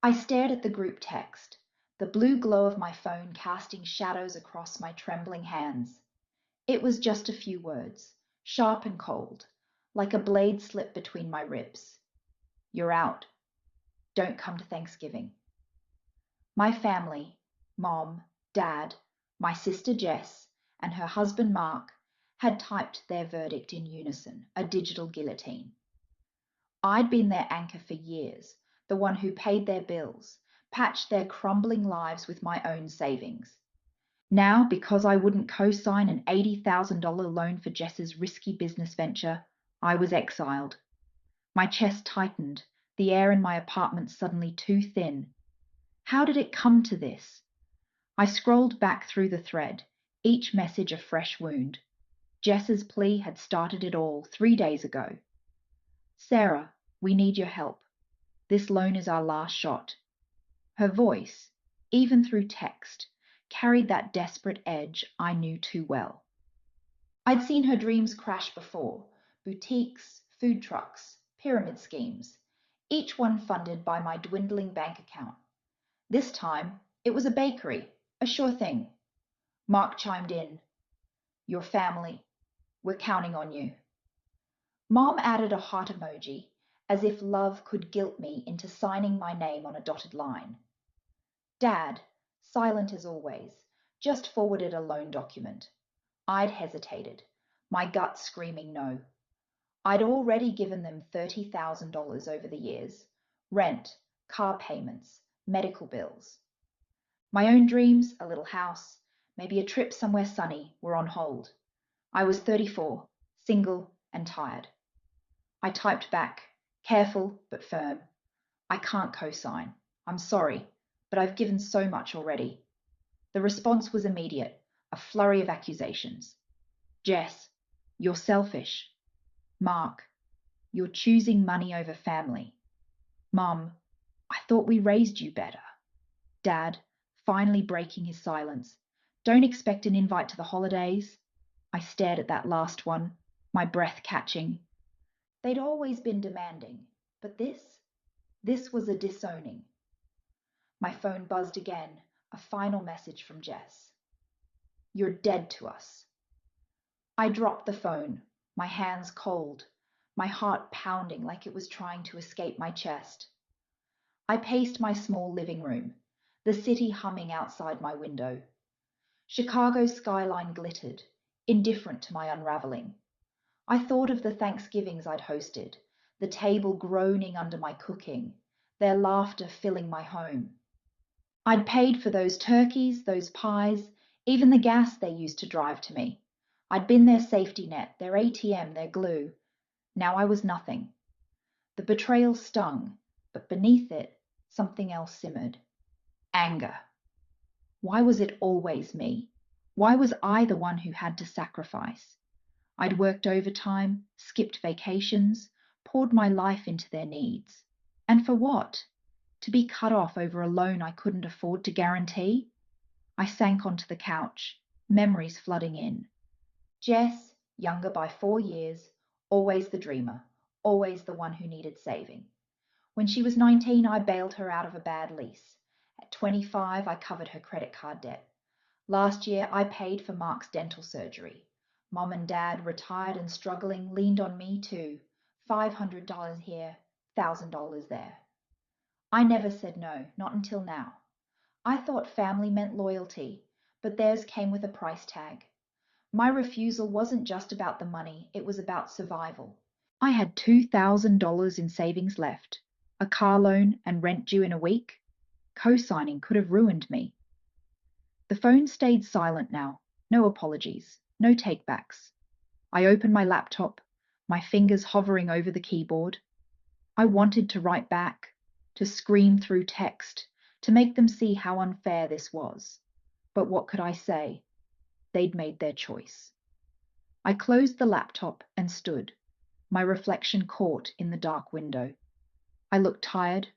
I stared at the group text, the blue glow of my phone casting shadows across my trembling hands. It was just a few words, sharp and cold, like a blade slipped between my ribs. You're out. Don't come to Thanksgiving. My family, Mom, Dad, my sister Jess, and her husband Mark, had typed their verdict in unison, a digital guillotine. I'd been their anchor for years, the one who paid their bills, patched their crumbling lives with my own savings. Now, because I wouldn't co-sign an $80,000 loan for Jess's risky business venture, I was exiled. My chest tightened, the air in my apartment suddenly too thin. How did it come to this? I scrolled back through the thread, each message a fresh wound. Jess's plea had started it all 3 days ago. Sarah, we need your help. This loan is our last shot. Her voice, even through text, carried that desperate edge I knew too well. I'd seen her dreams crash before: boutiques, food trucks, pyramid schemes, each one funded by my dwindling bank account. This time, it was a bakery, a sure thing. Mark chimed in. Your family. We're counting on you. Mom added a heart emoji, as if love could guilt me into signing my name on a dotted line. Dad, silent as always, just forwarded a loan document. I'd hesitated, my gut screaming no. I'd already given them $30,000 over the years: rent, car payments, medical bills. My own dreams, a little house, maybe a trip somewhere sunny, were on hold. I was 34, single and tired. I typed back, careful but firm. I can't co-sign. I'm sorry, but I've given so much already. The response was immediate, a flurry of accusations. Jess, you're selfish. Mark, you're choosing money over family. Mum, I thought we raised you better. Dad, finally breaking his silence. Don't expect an invite to the holidays. I stared at that last one, my breath catching. They'd always been demanding, but this was a disowning. My phone buzzed again, a final message from Jess. You're dead to us. I dropped the phone, my hands cold, my heart pounding like it was trying to escape my chest. I paced my small living room, the city humming outside my window. Chicago's skyline glittered, indifferent to my unraveling. I thought of the Thanksgivings I'd hosted, the table groaning under my cooking, their laughter filling my home. I'd paid for those turkeys, those pies, even the gas they used to drive to me. I'd been their safety net, their ATM, their glue. Now I was nothing. The betrayal stung, but beneath it, something else simmered. Anger. Why was it always me? Why was I the one who had to sacrifice? I'd worked overtime, skipped vacations, poured my life into their needs. And for what? To be cut off over a loan I couldn't afford to guarantee? I sank onto the couch, memories flooding in. Jess, younger by 4 years, always the dreamer, always the one who needed saving. When she was 19, I bailed her out of a bad lease. At 25, I covered her credit card debt. Last year, I paid for Mark's dental surgery. Mom and Dad, retired and struggling, leaned on me too. $500 here, $1,000 there. I never said no, not until now. I thought family meant loyalty, but theirs came with a price tag. My refusal wasn't just about the money, it was about survival. I had $2,000 in savings left, a car loan and rent due in a week. Co-signing could have ruined me. The phone stayed silent now, no apologies, no takebacks. I opened my laptop, my fingers hovering over the keyboard. I wanted to write back, to scream through text, to make them see how unfair this was. But what could I say? They'd made their choice. I closed the laptop and stood, my reflection caught in the dark window. I looked tired,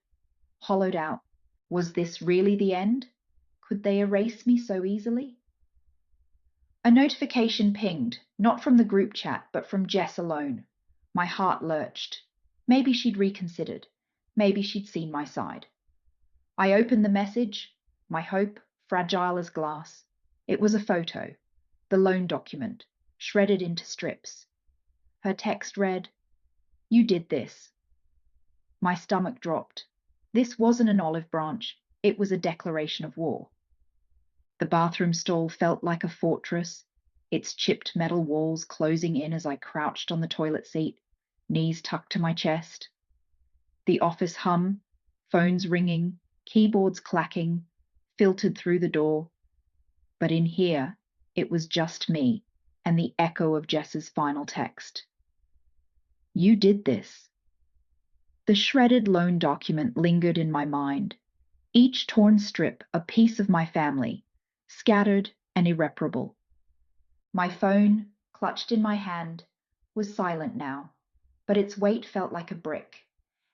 hollowed out. Was this really the end? Could they erase me so easily? A notification pinged, not from the group chat, but from Jess alone. My heart lurched. Maybe she'd reconsidered. Maybe she'd seen my side. I opened the message, my hope fragile as glass. It was a photo, the loan document, shredded into strips. Her text read, "You did this." My stomach dropped. This wasn't an olive branch, it was a declaration of war. The bathroom stall felt like a fortress, its chipped metal walls closing in as I crouched on the toilet seat, knees tucked to my chest. The office hum, phones ringing, keyboards clacking, filtered through the door. But in here, it was just me and the echo of Jess's final text. "You did this." The shredded loan document lingered in my mind, each torn strip a piece of my family, scattered and irreparable. My phone, clutched in my hand, was silent now, but its weight felt like a brick,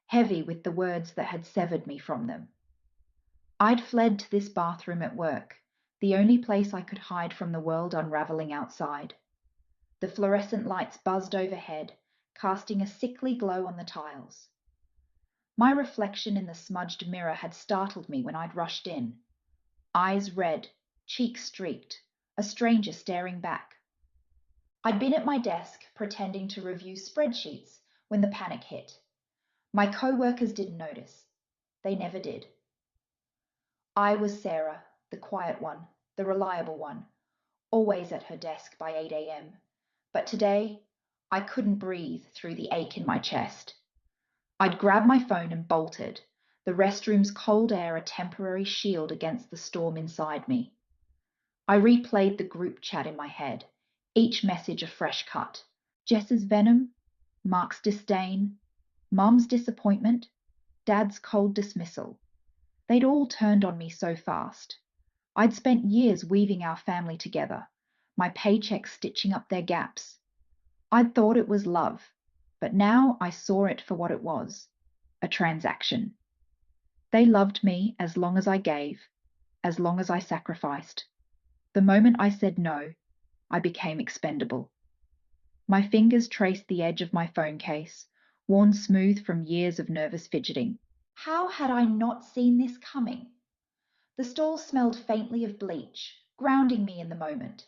heavy with the words that had severed me from them. I'd fled to this bathroom at work, the only place I could hide from the world unraveling outside. The fluorescent lights buzzed overhead, casting a sickly glow on the tiles. My reflection in the smudged mirror had startled me when I'd rushed in. Eyes red, cheeks streaked, a stranger staring back. I'd been at my desk pretending to review spreadsheets when the panic hit. My co-workers didn't notice. They never did. I was Sarah, the quiet one, the reliable one, always at her desk by 8 a.m. But today, I couldn't breathe through the ache in my chest. I'd grabbed my phone and bolted, the restroom's cold air a temporary shield against the storm inside me. I replayed the group chat in my head, each message a fresh cut. Jess's venom, Mark's disdain, Mum's disappointment, Dad's cold dismissal. They'd all turned on me so fast. I'd spent years weaving our family together, my paychecks stitching up their gaps. I'd thought it was love, but now I saw it for what it was, a transaction. They loved me as long as I gave, as long as I sacrificed. The moment I said no, I became expendable. My fingers traced the edge of my phone case, worn smooth from years of nervous fidgeting. How had I not seen this coming? The stall smelled faintly of bleach, grounding me in the moment.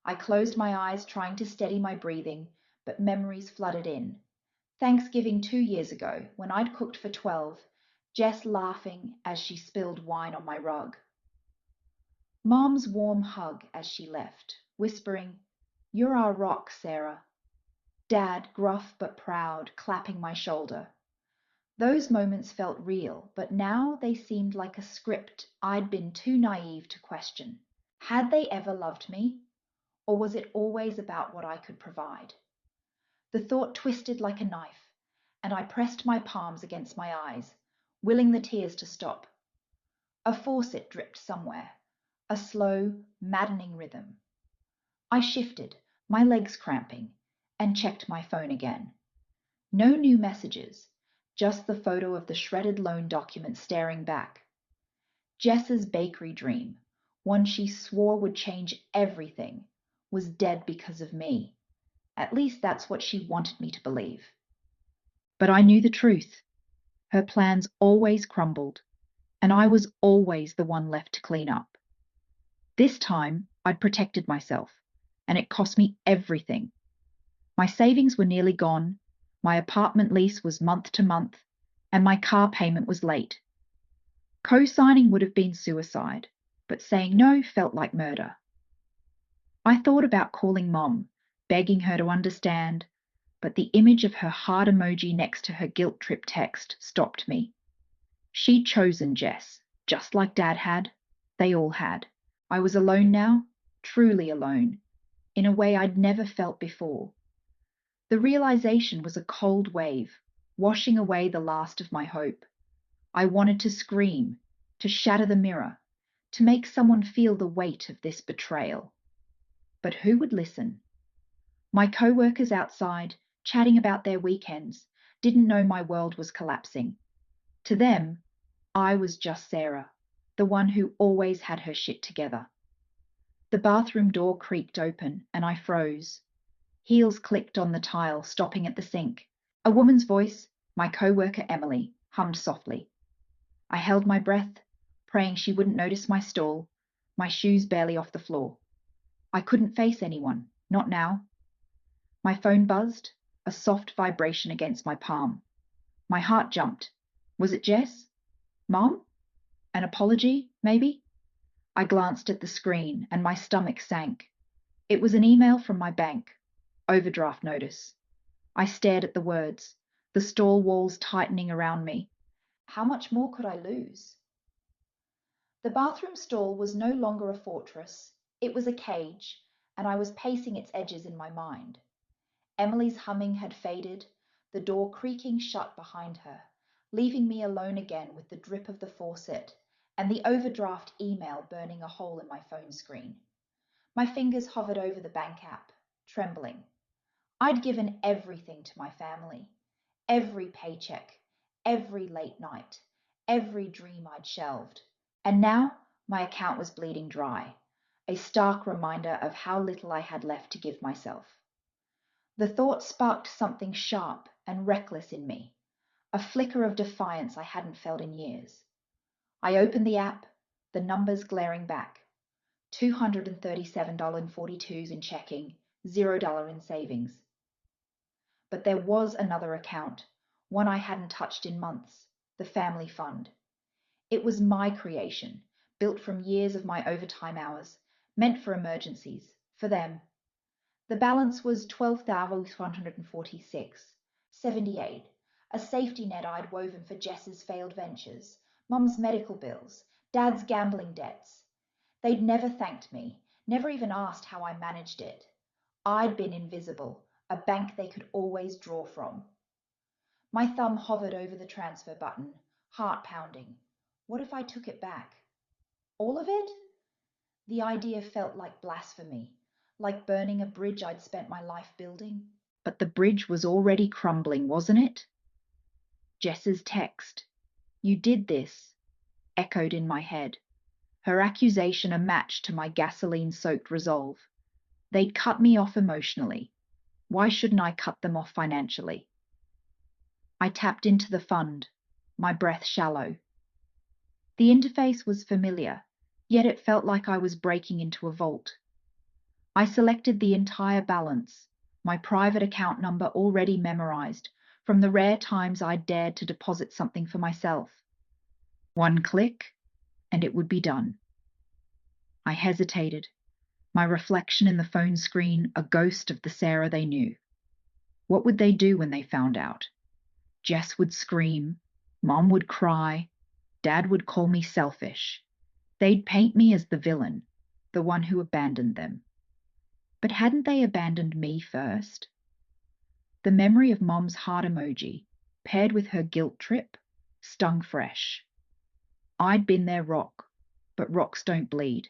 I closed my eyes, trying to steady my breathing, but memories flooded in. Thanksgiving 2 years ago, when I'd cooked for 12, Jess laughing as she spilled wine on my rug. Mom's warm hug as she left, whispering, "You're our rock, Sarah." Dad, gruff but proud, clapping my shoulder. Those moments felt real, but now they seemed like a script I'd been too naive to question. Had they ever loved me? Or was it always about what I could provide? The thought twisted like a knife, and I pressed my palms against my eyes, willing the tears to stop. A faucet dripped somewhere, a slow, maddening rhythm. I shifted, my legs cramping, and checked my phone again. No new messages, just the photo of the shredded loan document staring back. Jess's bakery dream, one she swore would change everything, was dead because of me. At least that's what she wanted me to believe. But I knew the truth. Her plans always crumbled, and I was always the one left to clean up. This time, I'd protected myself, and it cost me everything. My savings were nearly gone, my apartment lease was month to month, and my car payment was late. Co-signing would have been suicide, but saying no felt like murder. I thought about calling Mom, begging her to understand, but the image of her heart emoji next to her guilt trip text stopped me. She'd chosen Jess, just like Dad had. They all had. I was alone now, truly alone, in a way I'd never felt before. The realization was a cold wave, washing away the last of my hope. I wanted to scream, to shatter the mirror, to make someone feel the weight of this betrayal. But who would listen? My co-workers outside, chatting about their weekends, didn't know my world was collapsing. To them, I was just Sarah, the one who always had her shit together. The bathroom door creaked open, and I froze. Heels clicked on the tile, stopping at the sink. A woman's voice, my co-worker Emily, hummed softly. I held my breath, praying she wouldn't notice my stall, my shoes barely off the floor. I couldn't face anyone, not now. My phone buzzed, a soft vibration against my palm. My heart jumped. Was it Jess? Mom? An apology, maybe? I glanced at the screen and my stomach sank. It was an email from my bank. Overdraft notice. I stared at the words, the stall walls tightening around me. How much more could I lose? The bathroom stall was no longer a fortress. It was a cage, and I was pacing its edges in my mind. Emily's humming had faded, the door creaking shut behind her, leaving me alone again with the drip of the faucet and the overdraft email burning a hole in my phone screen. My fingers hovered over the bank app, trembling. I'd given everything to my family. Every paycheck, every late night, every dream I'd shelved. And now my account was bleeding dry, a stark reminder of how little I had left to give myself. The thought sparked something sharp and reckless in me, a flicker of defiance I hadn't felt in years. I opened the app, the numbers glaring back. $237.42 in checking, $0 in savings. But there was another account, one I hadn't touched in months, the family fund. It was my creation, built from years of my overtime hours, meant for emergencies, for them. The balance was $12,146.78, a safety net I'd woven for Jess's failed ventures, Mum's medical bills, Dad's gambling debts. They'd never thanked me, never even asked how I managed it. I'd been invisible, a bank they could always draw from. My thumb hovered over the transfer button, heart pounding. What if I took it back? All of it? The idea felt like blasphemy, like burning a bridge I'd spent my life building. But the bridge was already crumbling, wasn't it? Jess's text, "You did this," echoed in my head, her accusation a match to my gasoline-soaked resolve. They'd cut me off emotionally. Why shouldn't I cut them off financially? I tapped into the fund, my breath shallow. The interface was familiar, yet it felt like I was breaking into a vault. I selected the entire balance, my private account number already memorized from the rare times I dared to deposit something for myself. One click, and it would be done. I hesitated, my reflection in the phone screen a ghost of the Sarah they knew. What would they do when they found out? Jess would scream, Mom would cry, Dad would call me selfish. They'd paint me as the villain, the one who abandoned them. But hadn't they abandoned me first? The memory of Mom's heart emoji, paired with her guilt trip, stung fresh. I'd been their rock, but rocks don't bleed,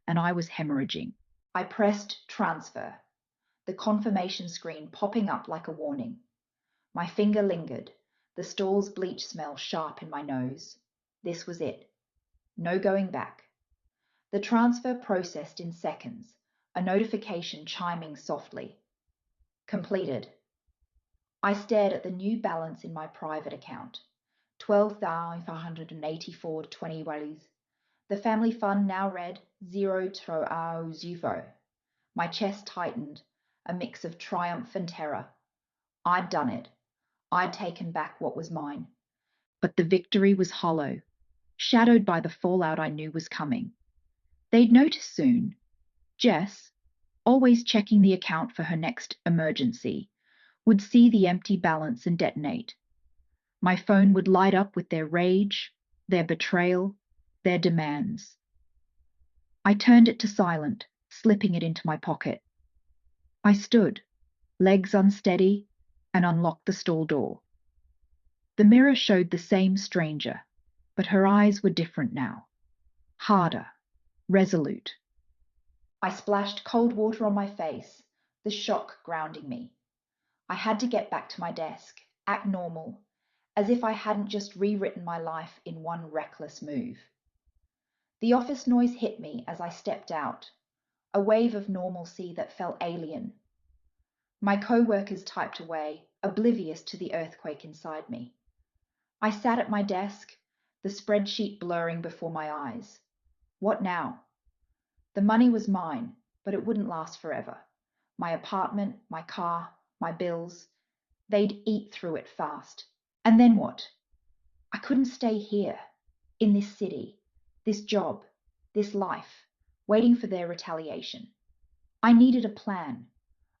and I was hemorrhaging. I pressed transfer, the confirmation screen popping up like a warning. My finger lingered, the stall's bleach smell sharp in my nose. This was it. No going back. The transfer processed in seconds, a notification chiming softly. Completed. I stared at the new balance in my private account, $12,584.20. The family fund now read 0 My chest tightened, a mix of triumph and terror. I'd done it. I'd taken back what was mine. But the victory was hollow, shadowed by the fallout I knew was coming. They'd notice soon. Jess, always checking the account for her next emergency, would see the empty balance and detonate. My phone would light up with their rage, their betrayal, their demands. I turned it to silent, slipping it into my pocket. I stood, legs unsteady, and unlocked the stall door. The mirror showed the same stranger, but her eyes were different now. Harder, resolute. I splashed cold water on my face, the shock grounding me. I had to get back to my desk, act normal, as if I hadn't just rewritten my life in one reckless move. The office noise hit me as I stepped out, a wave of normalcy that felt alien. My co-workers typed away, oblivious to the earthquake inside me. I sat at my desk, the spreadsheet blurring before my eyes. What now? The money was mine, but it wouldn't last forever. My apartment, my car, my bills, they'd eat through it fast. And then what? I couldn't stay here, in this city, this job, this life, waiting for their retaliation. I needed a plan,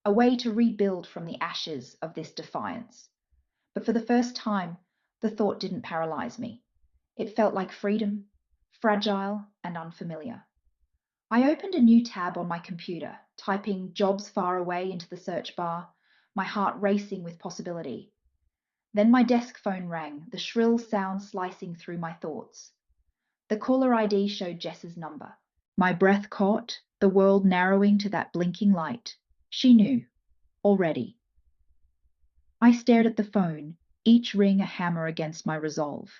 a way to rebuild from the ashes of this defiance. But for the first time, the thought didn't paralyze me. It felt like freedom, fragile and unfamiliar. I opened a new tab on my computer, typing jobs far away into the search bar, my heart racing with possibility. Then my desk phone rang, the shrill sound slicing through my thoughts. The caller ID showed Jess's number. My breath caught, the world narrowing to that blinking light. She knew. Already. I stared at the phone, each ring a hammer against my resolve.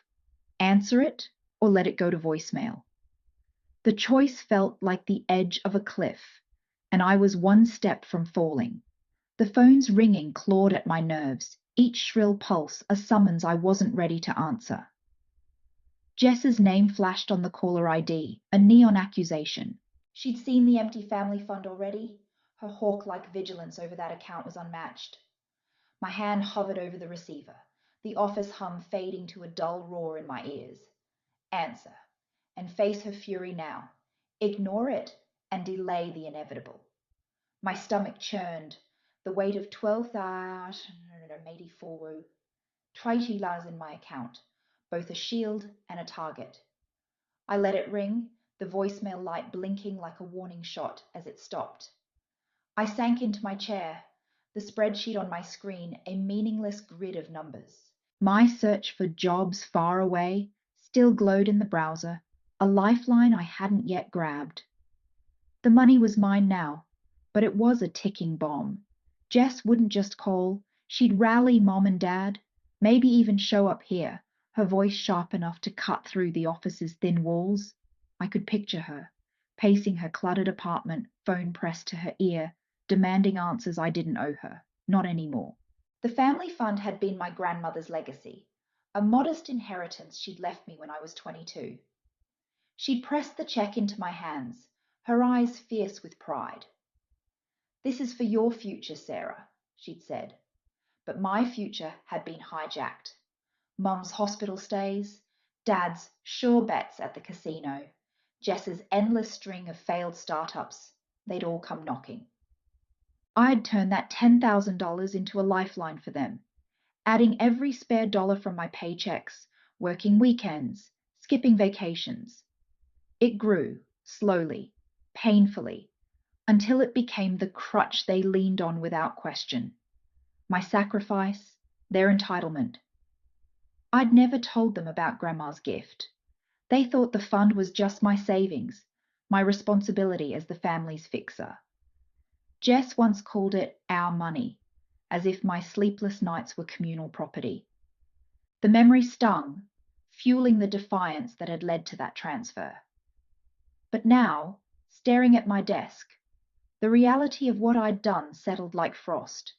Answer it, or let it go to voicemail. The choice felt like the edge of a cliff, and I was one step from falling. The phone's ringing clawed at my nerves, each shrill pulse a summons I wasn't ready to answer. Jess's name flashed on the caller ID, a neon accusation. She'd seen the empty family fund already. Her hawk-like vigilance over that account was unmatched. My hand hovered over the receiver, the office hum fading to a dull roar in my ears. Answer, and face her fury now. Ignore it and delay the inevitable. My stomach churned, the weight of 12,084 $20 in my account, both a shield and a target. I let it ring, the voicemail light blinking like a warning shot as it stopped. I sank into my chair, the spreadsheet on my screen a meaningless grid of numbers. My search for jobs far away still glowed in the browser, a lifeline I hadn't yet grabbed. The money was mine now, but it was a ticking bomb. Jess wouldn't just call, she'd rally mom and dad, maybe even show up here, her voice sharp enough to cut through the office's thin walls. I could picture her, pacing her cluttered apartment, phone pressed to her ear, demanding answers I didn't owe her, not anymore. The family fund had been my grandmother's legacy, a modest inheritance she'd left me when I was 22. She'd pressed the check into my hands, her eyes fierce with pride. This is for your future, Sarah, she'd said. But my future had been hijacked. Mum's hospital stays, Dad's sure bets at the casino, Jess's endless string of failed startups, they'd all come knocking. I'd turned that $10,000 into a lifeline for them, adding every spare dollar from my paychecks, working weekends, skipping vacations. It grew, slowly, painfully, until it became the crutch they leaned on without question. My sacrifice, their entitlement. I'd never told them about Grandma's gift. They thought the fund was just my savings, my responsibility as the family's fixer. Jess once called it our money, as if my sleepless nights were communal property. The memory stung, fueling the defiance that had led to that transfer. But now, staring at my desk, the reality of what I'd done settled like frost.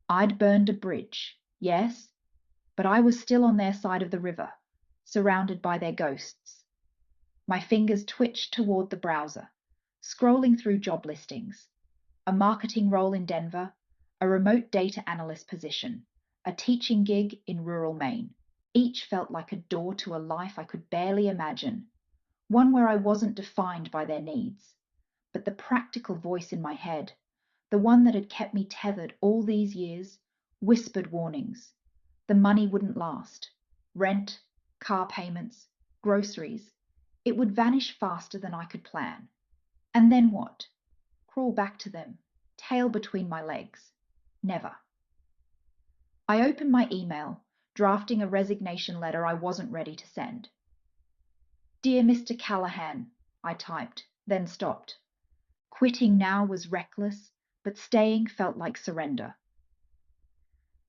I'd burned a bridge, yes, but I was still on their side of the river, surrounded by their ghosts. My fingers twitched toward the browser, scrolling through job listings. A marketing role in Denver, a remote data analyst position, a teaching gig in rural Maine. Each felt like a door to a life I could barely imagine, one where I wasn't defined by their needs. But the practical voice in my head, the one that had kept me tethered all these years, whispered warnings. The money wouldn't last. Rent, car payments, groceries. It would vanish faster than I could plan. And then what? Crawl back to them, tail between my legs. Never. I opened my email, drafting a resignation letter I wasn't ready to send. Dear Mr. Callahan, I typed, then stopped. Quitting now was reckless, but staying felt like surrender.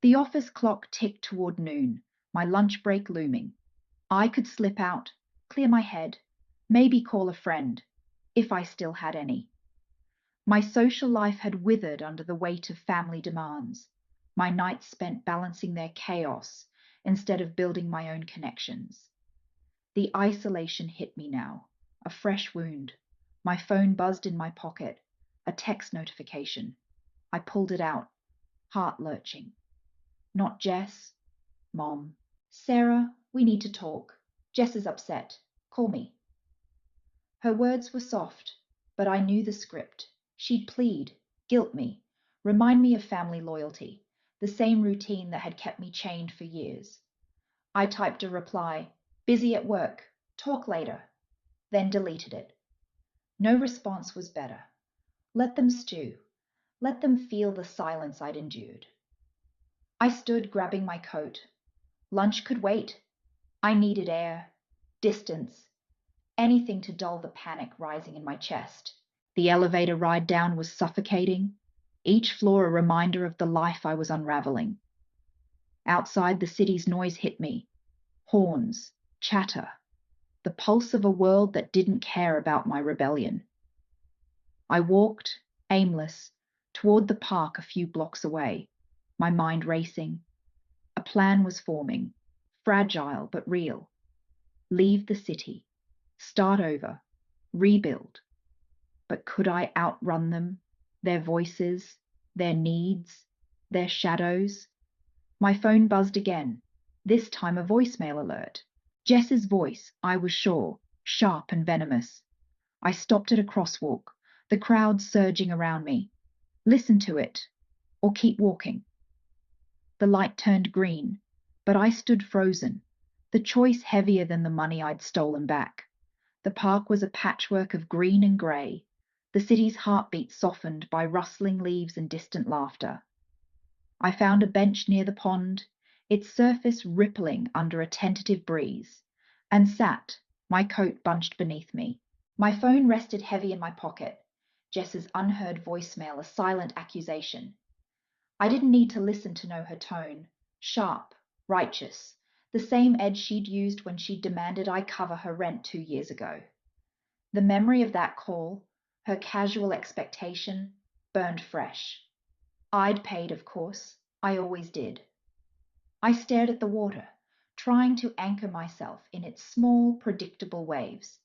The office clock ticked toward noon, my lunch break looming. I could slip out, clear my head, maybe call a friend, if I still had any. My social life had withered under the weight of family demands, my nights spent balancing their chaos instead of building my own connections. The isolation hit me now, a fresh wound. My phone buzzed in my pocket, a text notification. I pulled it out, heart lurching. Not Jess. Mom. Sarah, we need to talk. Jess is upset. Call me. Her words were soft, but I knew the script. She'd plead, guilt me, remind me of family loyalty, the same routine that had kept me chained for years. I typed a reply, busy at work, talk later, then deleted it. No response was better. Let them stew. Let them feel the silence I'd endured. I stood grabbing my coat. Lunch could wait. I needed air, distance, anything to dull the panic rising in my chest. The elevator ride down was suffocating, each floor a reminder of the life I was unraveling. Outside, the city's noise hit me. Horns, chatter, the pulse of a world that didn't care about my rebellion. I walked, aimless, toward the park a few blocks away, my mind racing. A plan was forming, fragile but real. Leave the city, start over, rebuild. But could I outrun them, their voices, their needs, their shadows? My phone buzzed again, this time a voicemail alert. Jess's voice, I was sure, sharp and venomous. I stopped at a crosswalk, the crowd surging around me. Listen to it, or keep walking. The light turned green, but I stood frozen, the choice heavier than the money I'd stolen back. The park was a patchwork of green and grey, the city's heartbeat softened by rustling leaves and distant laughter. I found a bench near the pond, its surface rippling under a tentative breeze, and sat, my coat bunched beneath me. My phone rested heavy in my pocket, Jess's unheard voicemail a silent accusation. I didn't need to listen to know her tone, sharp, righteous, the same edge she'd used when she demanded I cover her rent 2 years ago. The memory of that call, her casual expectation, burned fresh. I'd paid, of course. I always did. I stared at the water, trying to anchor myself in its small, predictable waves.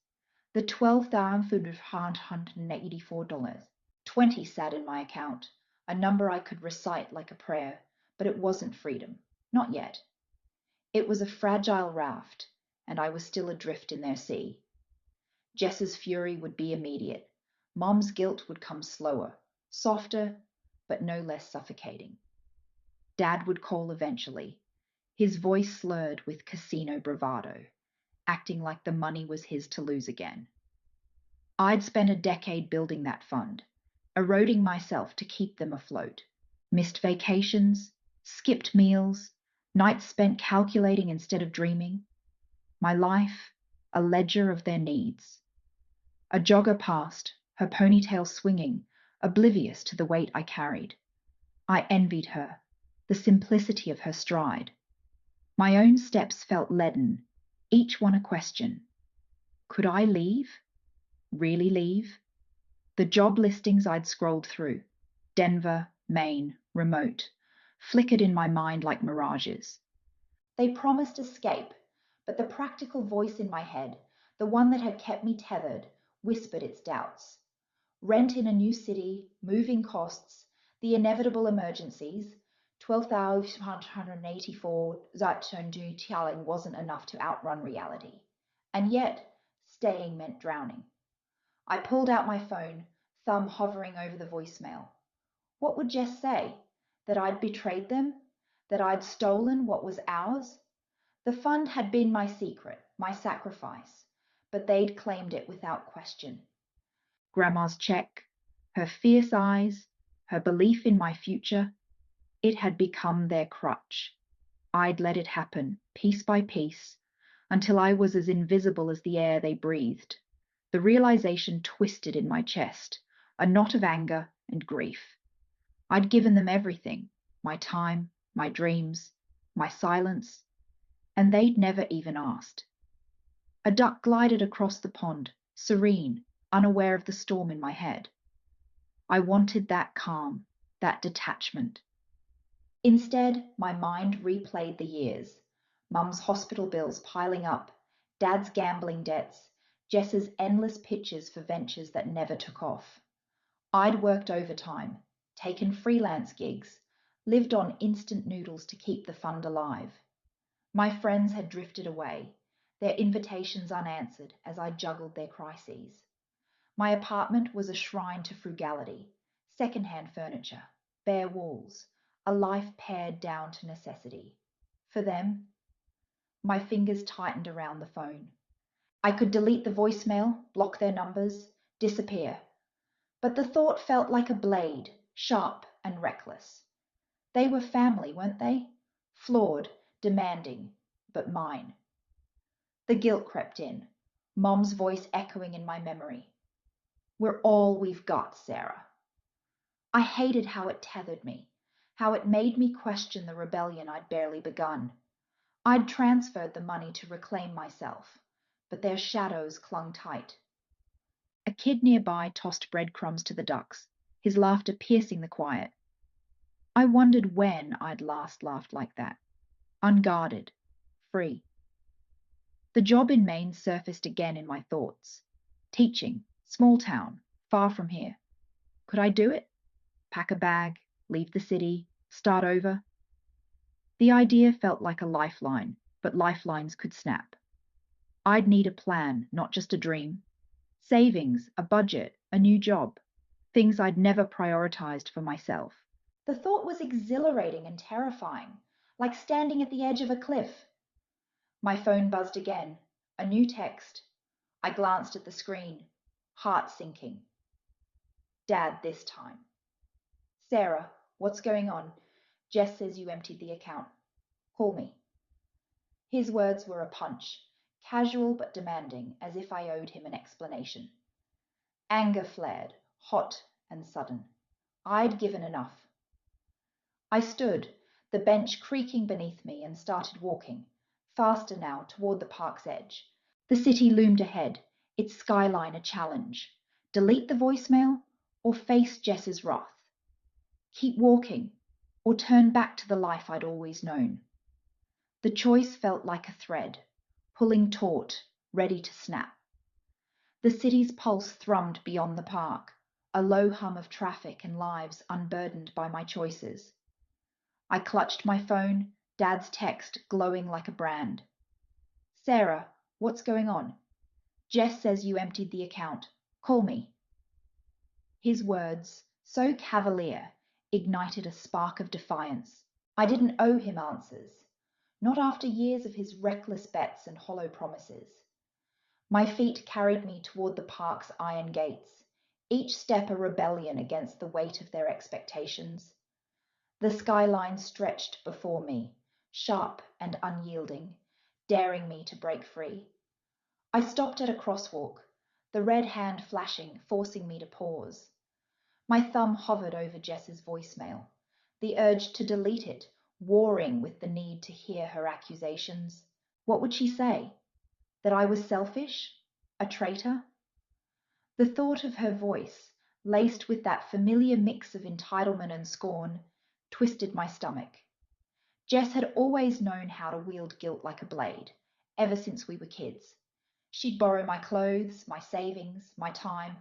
The $12,584. 20 sat in my account, a number I could recite like a prayer, but it wasn't freedom. Not yet. It was a fragile raft, and I was still adrift in their sea. Jess's fury would be immediate. Mom's guilt would come slower, softer, but no less suffocating. Dad would call eventually, his voice slurred with casino bravado, acting like the money was his to lose again. I'd spent a decade building that fund, eroding myself to keep them afloat. Missed vacations, skipped meals, nights spent calculating instead of dreaming. My life, a ledger of their needs. A jogger passed, her ponytail swinging, oblivious to the weight I carried. I envied her, the simplicity of her stride. My own steps felt leaden, each one a question. Could I leave? Really leave? The job listings I'd scrolled through, Denver, Maine, remote, flickered in my mind like mirages. They promised escape, but the practical voice in my head, the one that had kept me tethered, whispered its doubts. Rent in a new city, moving costs, the inevitable emergencies. 12,584 telling wasn't enough to outrun reality. And yet, staying meant drowning. I pulled out my phone, thumb hovering over the voicemail. What would Jess say? That I'd betrayed them? That I'd stolen what was ours? The fund had been my secret, my sacrifice, but they'd claimed it without question. Grandma's check, her fierce eyes, her belief in my future, it had become their crutch. I'd let it happen, piece by piece, until I was as invisible as the air they breathed. The realization twisted in my chest, a knot of anger and grief. I'd given them everything, my time, my dreams, my silence, and they'd never even asked. A duck glided across the pond, serene, unaware of the storm in my head. I wanted that calm, that detachment. Instead, my mind replayed the years, Mum's hospital bills piling up, Dad's gambling debts, Jess's endless pitches for ventures that never took off. I'd worked overtime, taken freelance gigs, lived on instant noodles to keep the fund alive. My friends had drifted away, their invitations unanswered as I juggled their crises. My apartment was a shrine to frugality, second-hand furniture, bare walls, a life pared down to necessity. For them, my fingers tightened around the phone. I could delete the voicemail, block their numbers, disappear. But the thought felt like a blade, sharp and reckless. They were family, weren't they? Flawed, demanding, but mine. The guilt crept in, Mom's voice echoing in my memory. We're all we've got, Sarah. I hated how it tethered me, how it made me question the rebellion I'd barely begun. I'd transferred the money to reclaim myself, but their shadows clung tight. A kid nearby tossed breadcrumbs to the ducks, his laughter piercing the quiet. I wondered when I'd last laughed like that, unguarded, free. The job in Maine surfaced again in my thoughts. Teaching, small town, far from here. Could I do it? Pack a bag, leave the city, start over? The idea felt like a lifeline, but lifelines could snap. I'd need a plan, not just a dream. Savings, a budget, a new job. Things I'd never prioritized for myself. The thought was exhilarating and terrifying, like standing at the edge of a cliff. My phone buzzed again. A new text. I glanced at the screen, heart sinking. Dad this time. Sarah, what's going on? Jess says you emptied the account. Call me. His words were a punch, casual but demanding, as if I owed him an explanation. Anger flared, hot and sudden. I'd given enough. I stood, the bench creaking beneath me, and started walking, faster now, toward the park's edge. The city loomed ahead, its skyline a challenge. Delete the voicemail or face Jess's wrath? Keep walking or turn back to the life I'd always known? The choice felt like a thread, pulling taut, ready to snap. The city's pulse thrummed beyond the park, a low hum of traffic and lives unburdened by my choices. I clutched my phone, Dad's text glowing like a brand. Sarah, what's going on? Jess says you emptied the account. Call me. His words, so cavalier, ignited a spark of defiance. I didn't owe him answers, not after years of his reckless bets and hollow promises. My feet carried me toward the park's iron gates, each step a rebellion against the weight of their expectations. The skyline stretched before me, sharp and unyielding, daring me to break free. I stopped at a crosswalk, the red hand flashing, forcing me to pause. My thumb hovered over Jess's voicemail, the urge to delete it, warring with the need to hear her accusations. What would she say? That I was selfish? A traitor? The thought of her voice, laced with that familiar mix of entitlement and scorn, twisted my stomach. Jess had always known how to wield guilt like a blade, ever since we were kids. She'd borrow my clothes, my savings, my time,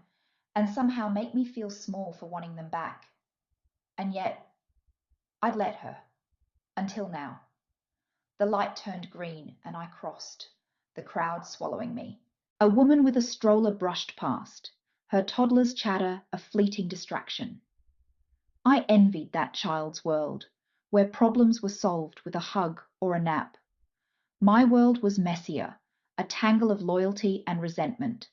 and somehow make me feel small for wanting them back. And yet, I'd let her. Until now. The light turned green and I crossed, the crowd swallowing me. A woman with a stroller brushed past, her toddler's chatter a fleeting distraction. I envied that child's world, where problems were solved with a hug or a nap. My world was messier, a tangle of loyalty and resentment.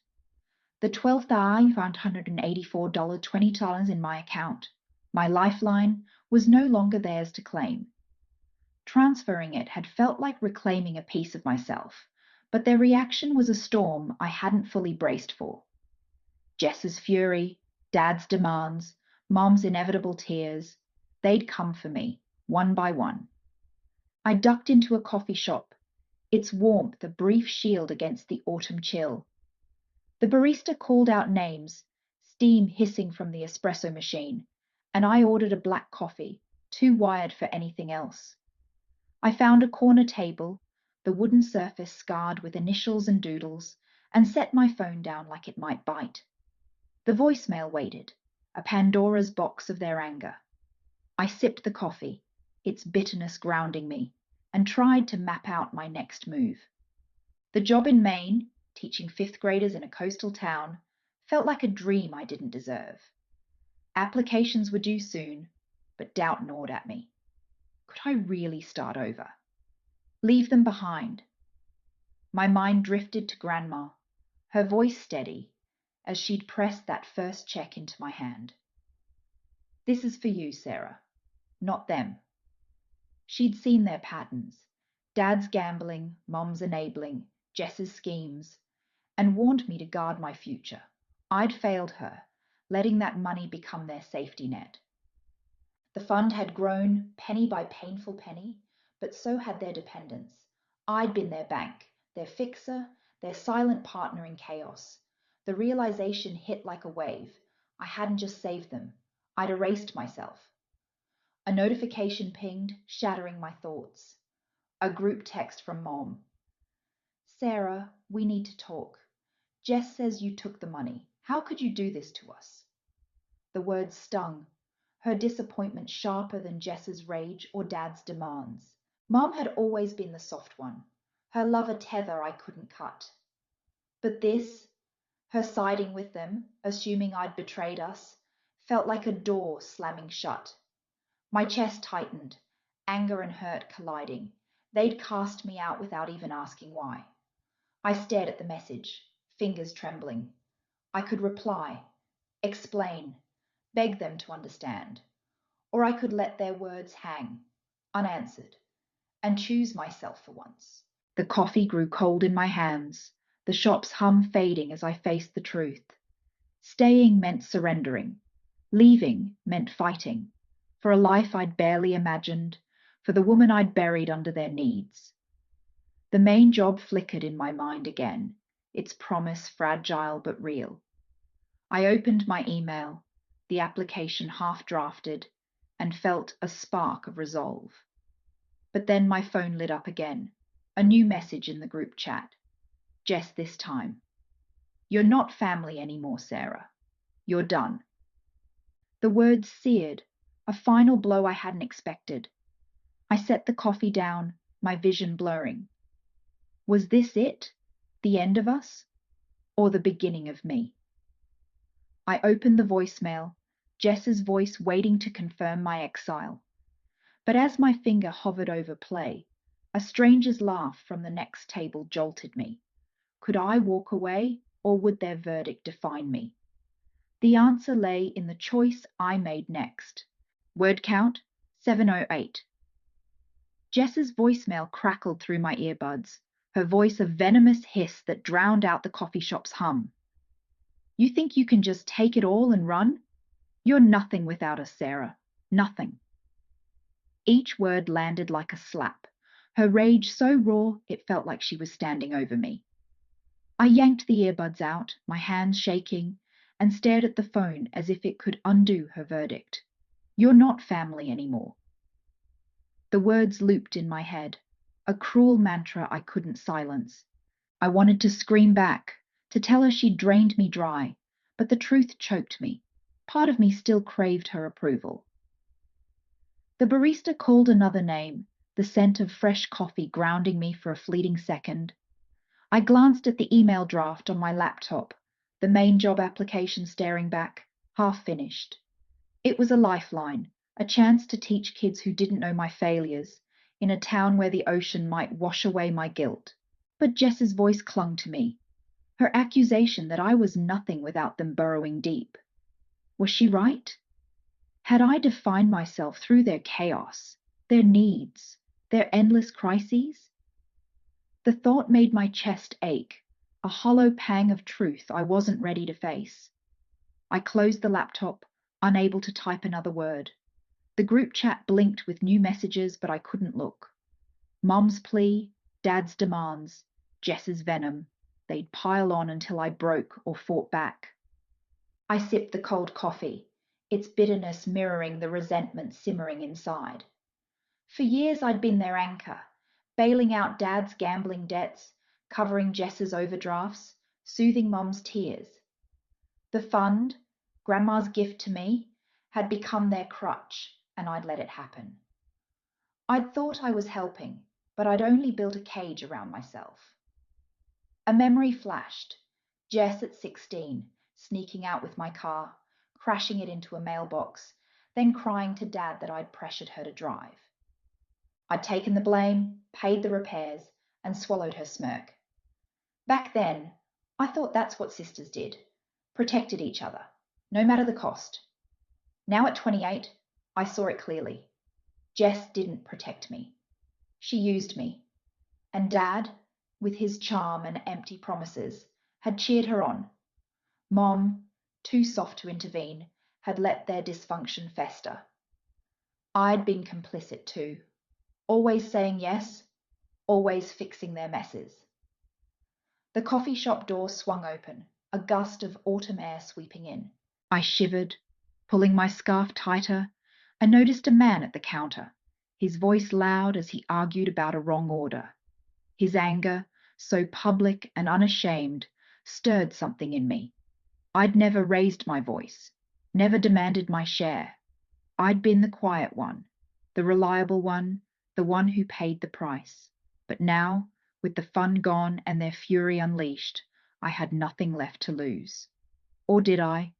The 12th hour I found $184.20 in my account. My lifeline was no longer theirs to claim. Transferring it had felt like reclaiming a piece of myself, but their reaction was a storm I hadn't fully braced for. Jess's fury, Dad's demands, Mom's inevitable tears, they'd come for me, one by one. I ducked into a coffee shop, its warmth a brief shield against the autumn chill. The barista called out names, steam hissing from the espresso machine, and I ordered a black coffee, too wired for anything else. I found a corner table, the wooden surface scarred with initials and doodles, and set my phone down like it might bite. The voicemail waited, a Pandora's box of their anger. I sipped the coffee, its bitterness grounding me, and tried to map out my next move. The job in Maine, teaching fifth graders in a coastal town, felt like a dream I didn't deserve. Applications were due soon, but doubt gnawed at me. Could I really start over? Leave them behind? My mind drifted to Grandma, her voice steady, as she'd pressed that first check into my hand. This is for you, Sarah, not them. She'd seen their patterns, Dad's gambling, Mom's enabling, Jess's schemes, and warned me to guard my future. I'd failed her, letting that money become their safety net. The fund had grown penny by painful penny, but so had their dependents. I'd been their bank, their fixer, their silent partner in chaos. The realization hit like a wave. I hadn't just saved them, I'd erased myself. A notification pinged, shattering my thoughts. A group text from Mom. Sarah, we need to talk. Jess says you took the money. How could you do this to us? The words stung, her disappointment sharper than Jess's rage or Dad's demands. Mom had always been the soft one, her love a tether I couldn't cut. But this, her siding with them, assuming I'd betrayed us, felt like a door slamming shut. My chest tightened, anger and hurt colliding. They'd cast me out without even asking why. I stared at the message, fingers trembling. I could reply, explain, beg them to understand. Or I could let their words hang, unanswered, and choose myself for once. The coffee grew cold in my hands, the shop's hum fading as I faced the truth. Staying meant surrendering. Leaving meant fighting. For a life I'd barely imagined, for the woman I'd buried under their needs. The main job flickered in my mind again, its promise fragile but real. I opened my email, the application half drafted, and felt a spark of resolve. But then my phone lit up again, a new message in the group chat. Jess this time. You're not family anymore, Sarah. You're done. The words seared, a final blow I hadn't expected. I set the coffee down, my vision blurring. Was this it? The end of us? Or the beginning of me? I opened the voicemail, Jess's voice waiting to confirm my exile. But as my finger hovered over play, a stranger's laugh from the next table jolted me. Could I walk away, or would their verdict define me? The answer lay in the choice I made next. Word count, 708. Jess's voicemail crackled through my earbuds, her voice a venomous hiss that drowned out the coffee shop's hum. You think you can just take it all and run? You're nothing without us, Sarah. Nothing. Each word landed like a slap, her rage so raw it felt like she was standing over me. I yanked the earbuds out, my hands shaking, and stared at the phone as if it could undo her verdict. You're not family anymore. The words looped in my head, a cruel mantra I couldn't silence. I wanted to scream back, to tell her she'd drained me dry, but the truth choked me. Part of me still craved her approval. The barista called another name, the scent of fresh coffee grounding me for a fleeting second. I glanced at the email draft on my laptop, the main job application staring back, half finished. It was a lifeline, a chance to teach kids who didn't know my failures, in a town where the ocean might wash away my guilt. But Jess's voice clung to me, her accusation that I was nothing without them burrowing deep. Was she right? Had I defined myself through their chaos, their needs, their endless crises? The thought made my chest ache, a hollow pang of truth I wasn't ready to face. I closed the laptop, unable to type another word. The group chat blinked with new messages, but I couldn't look. Mom's plea, Dad's demands, Jess's venom. They'd pile on until I broke or fought back. I sipped the cold coffee, its bitterness mirroring the resentment simmering inside. For years I'd been their anchor, bailing out Dad's gambling debts, covering Jess's overdrafts, soothing Mum's tears. The fund, Grandma's gift to me, had become their crutch, and I'd let it happen. I'd thought I was helping, but I'd only built a cage around myself. A memory flashed. Jess at 16, sneaking out with my car, crashing it into a mailbox, then crying to Dad that I'd pressured her to drive. I'd taken the blame, paid the repairs, and swallowed her smirk. Back then, I thought that's what sisters did, protected each other, no matter the cost. Now at 28, I saw it clearly. Jess didn't protect me. She used me. And Dad, with his charm and empty promises, had cheered her on. Mom, too soft to intervene, had let their dysfunction fester. I'd been complicit too, always saying yes, always fixing their messes. The coffee shop door swung open, a gust of autumn air sweeping in. I shivered, pulling my scarf tighter, and noticed a man at the counter, his voice loud as he argued about a wrong order. His anger, so public and unashamed, stirred something in me. I'd never raised my voice, never demanded my share. I'd been the quiet one, the reliable one, the one who paid the price. But now, with the fun gone and their fury unleashed, I had nothing left to lose. Or did I?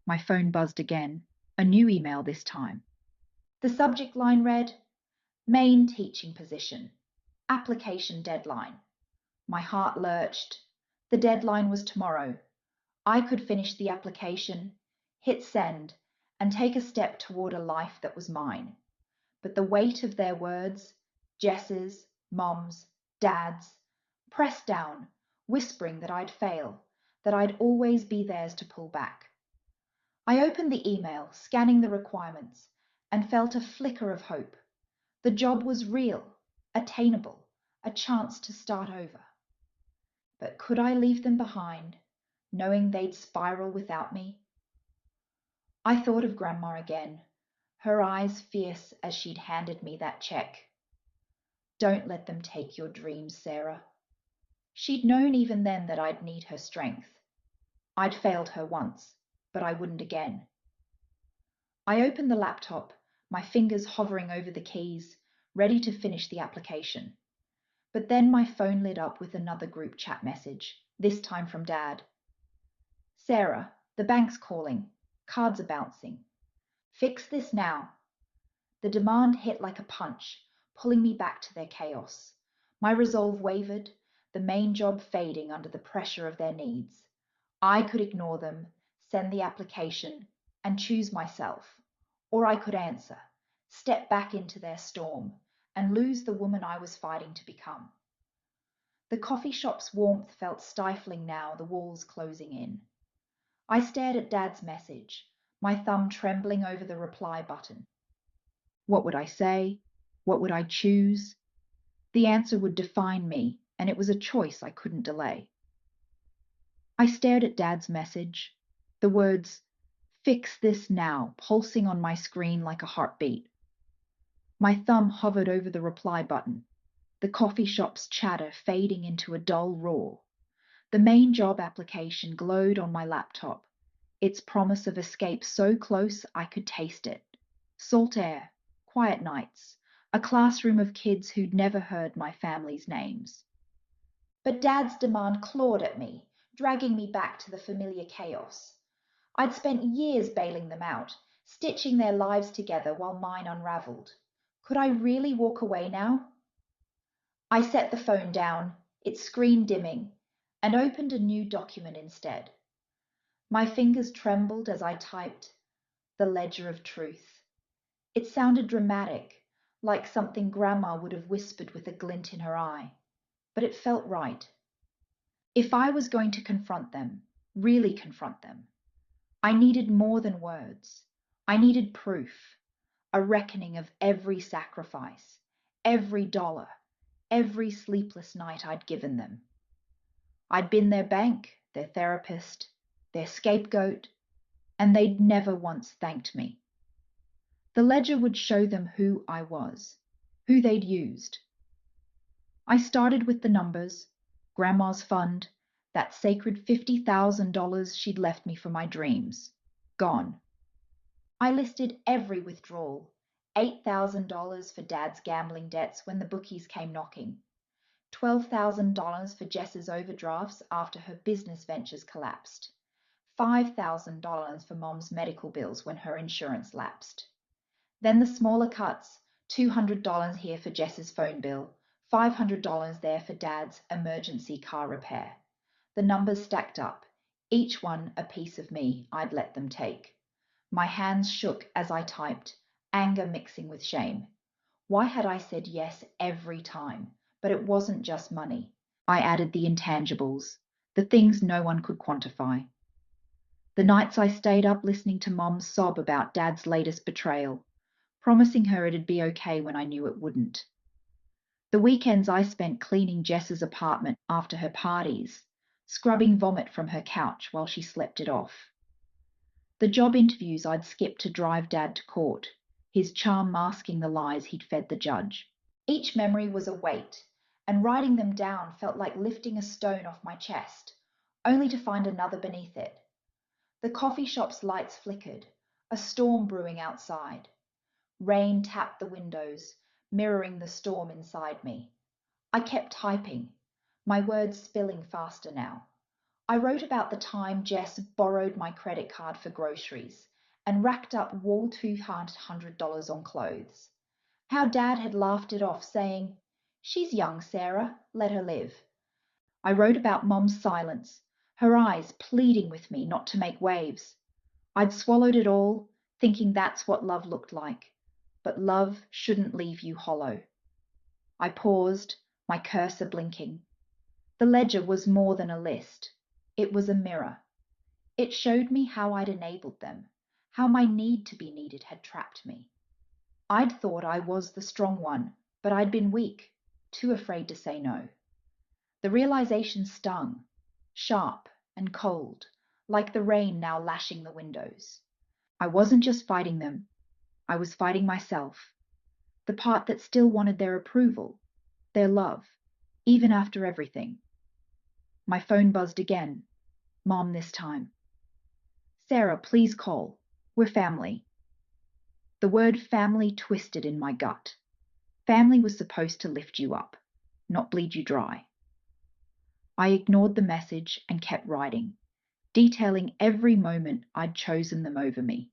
My phone buzzed again, a new email this time. The subject line read, Main teaching position, application deadline. My heart lurched. The deadline was tomorrow. I could finish the application, hit send, and take a step toward a life that was mine. But the weight of their words, Jess's, Mom's, Dad's, pressed down, whispering that I'd fail, that I'd always be theirs to pull back. I opened the email, scanning the requirements, and felt a flicker of hope. The job was real, attainable, a chance to start over. But could I leave them behind, knowing they'd spiral without me? I thought of Grandma again, her eyes fierce as she'd handed me that check. Don't let them take your dreams, Sarah. She'd known even then that I'd need her strength. I'd failed her once, but I wouldn't again. I opened the laptop, my fingers hovering over the keys, ready to finish the application. But then my phone lit up with another group chat message, this time from Dad. Sarah, the bank's calling. Cards are bouncing. Fix this now. The demand hit like a punch, pulling me back to their chaos. My resolve wavered, the main job fading under the pressure of their needs. I could ignore them, send the application, and choose myself. Or I could answer, step back into their storm, and lose the woman I was fighting to become. The coffee shop's warmth felt stifling now, the walls closing in. I stared at Dad's message, my thumb trembling over the reply button. What would I say? What would I choose? The answer would define me, and it was a choice I couldn't delay. I stared at Dad's message, the words, "Fix this now," pulsing on my screen like a heartbeat. My thumb hovered over the reply button, the coffee shop's chatter fading into a dull roar. The main job application glowed on my laptop, its promise of escape so close I could taste it. Salt air, quiet nights, a classroom of kids who'd never heard my family's names. But Dad's demand clawed at me, dragging me back to the familiar chaos. I'd spent years bailing them out, stitching their lives together while mine unraveled. Could I really walk away now? I set the phone down, its screen dimming, and opened a new document instead. My fingers trembled as I typed, "The Ledger of Truth." It sounded dramatic, like something Grandma would have whispered with a glint in her eye, but it felt right. If I was going to confront them, really confront them, I needed more than words. I needed proof, a reckoning of every sacrifice, every dollar, every sleepless night I'd given them. I'd been their bank, their therapist, their scapegoat, and they'd never once thanked me. The ledger would show them who I was, who they'd used. I started with the numbers, Grandma's fund, that sacred $50,000 she'd left me for my dreams. Gone. I listed every withdrawal. $8,000 for Dad's gambling debts when the bookies came knocking. $12,000 for Jess's overdrafts after her business ventures collapsed. $5,000 for Mom's medical bills when her insurance lapsed. Then the smaller cuts, $200 here for Jess's phone bill, $500 there for Dad's emergency car repair. The numbers stacked up, each one a piece of me I'd let them take. My hands shook as I typed, anger mixing with shame. Why had I said yes every time? But it wasn't just money. I added the intangibles, the things no one could quantify. The nights I stayed up listening to Mom sob about Dad's latest betrayal, promising her it'd be okay when I knew it wouldn't. The weekends I spent cleaning Jess's apartment after her parties, scrubbing vomit from her couch while she slept it off. The job interviews I'd skipped to drive Dad to court, his charm masking the lies he'd fed the judge. Each memory was a weight, and writing them down felt like lifting a stone off my chest, only to find another beneath it. The coffee shop's lights flickered, a storm brewing outside. Rain tapped the windows, mirroring the storm inside me. I kept typing, my words spilling faster now. I wrote about the time Jess borrowed my credit card for groceries and racked up $1,200 on clothes. How Dad had laughed it off, saying, "She's young, Sarah, let her live." I wrote about Mom's silence, her eyes pleading with me not to make waves. I'd swallowed it all, thinking that's what love looked like. But love shouldn't leave you hollow. I paused, my cursor blinking. The ledger was more than a list. It was a mirror. It showed me how I'd enabled them, how my need to be needed had trapped me. I'd thought I was the strong one, but I'd been weak, too afraid to say no. The realization stung, sharp and cold, like the rain now lashing the windows. I wasn't just fighting them, I was fighting myself, the part that still wanted their approval, their love, even after everything. My phone buzzed again. Mom this time. "Sarah, please call. We're family." The word family twisted in my gut. Family was supposed to lift you up, not bleed you dry. I ignored the message and kept writing, detailing every moment I'd chosen them over me.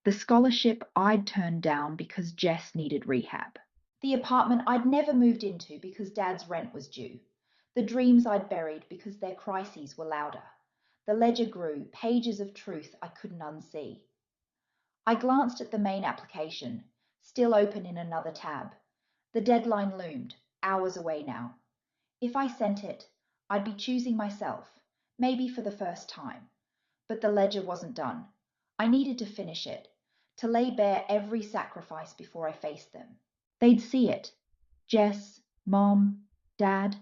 The scholarship I'd turned down because Jess needed rehab. The apartment I'd never moved into because Dad's rent was due. The dreams I'd buried because their crises were louder. The ledger grew, pages of truth I couldn't unsee. I glanced at the main application, still open in another tab. The deadline loomed, hours away now. If I sent it, I'd be choosing myself, maybe for the first time. But the ledger wasn't done. I needed to finish it, to lay bare every sacrifice before I faced them. They'd see it, Jess, Mom, Dad,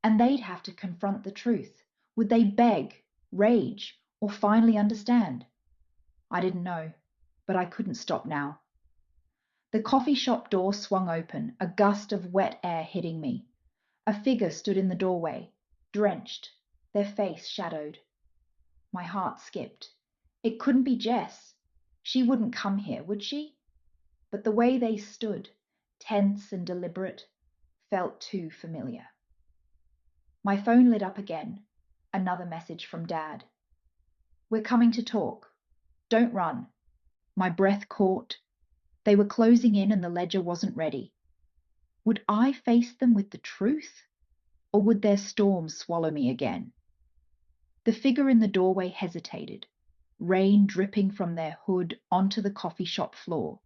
and they'd have to confront the truth. Would they beg, rage, or finally understand? I didn't know, but I couldn't stop now. The coffee shop door swung open, a gust of wet air hitting me. A figure stood in the doorway, drenched, their face shadowed. My heart skipped. It couldn't be Jess. She wouldn't come here, would she? But the way they stood, tense and deliberate, felt too familiar. My phone lit up again. Another message from Dad. "We're coming to talk. Don't run." My breath caught. They were closing in and the ledger wasn't ready. Would I face them with the truth? Or would their storm swallow me again? The figure in the doorway hesitated, rain dripping from their hood onto the coffee shop floor.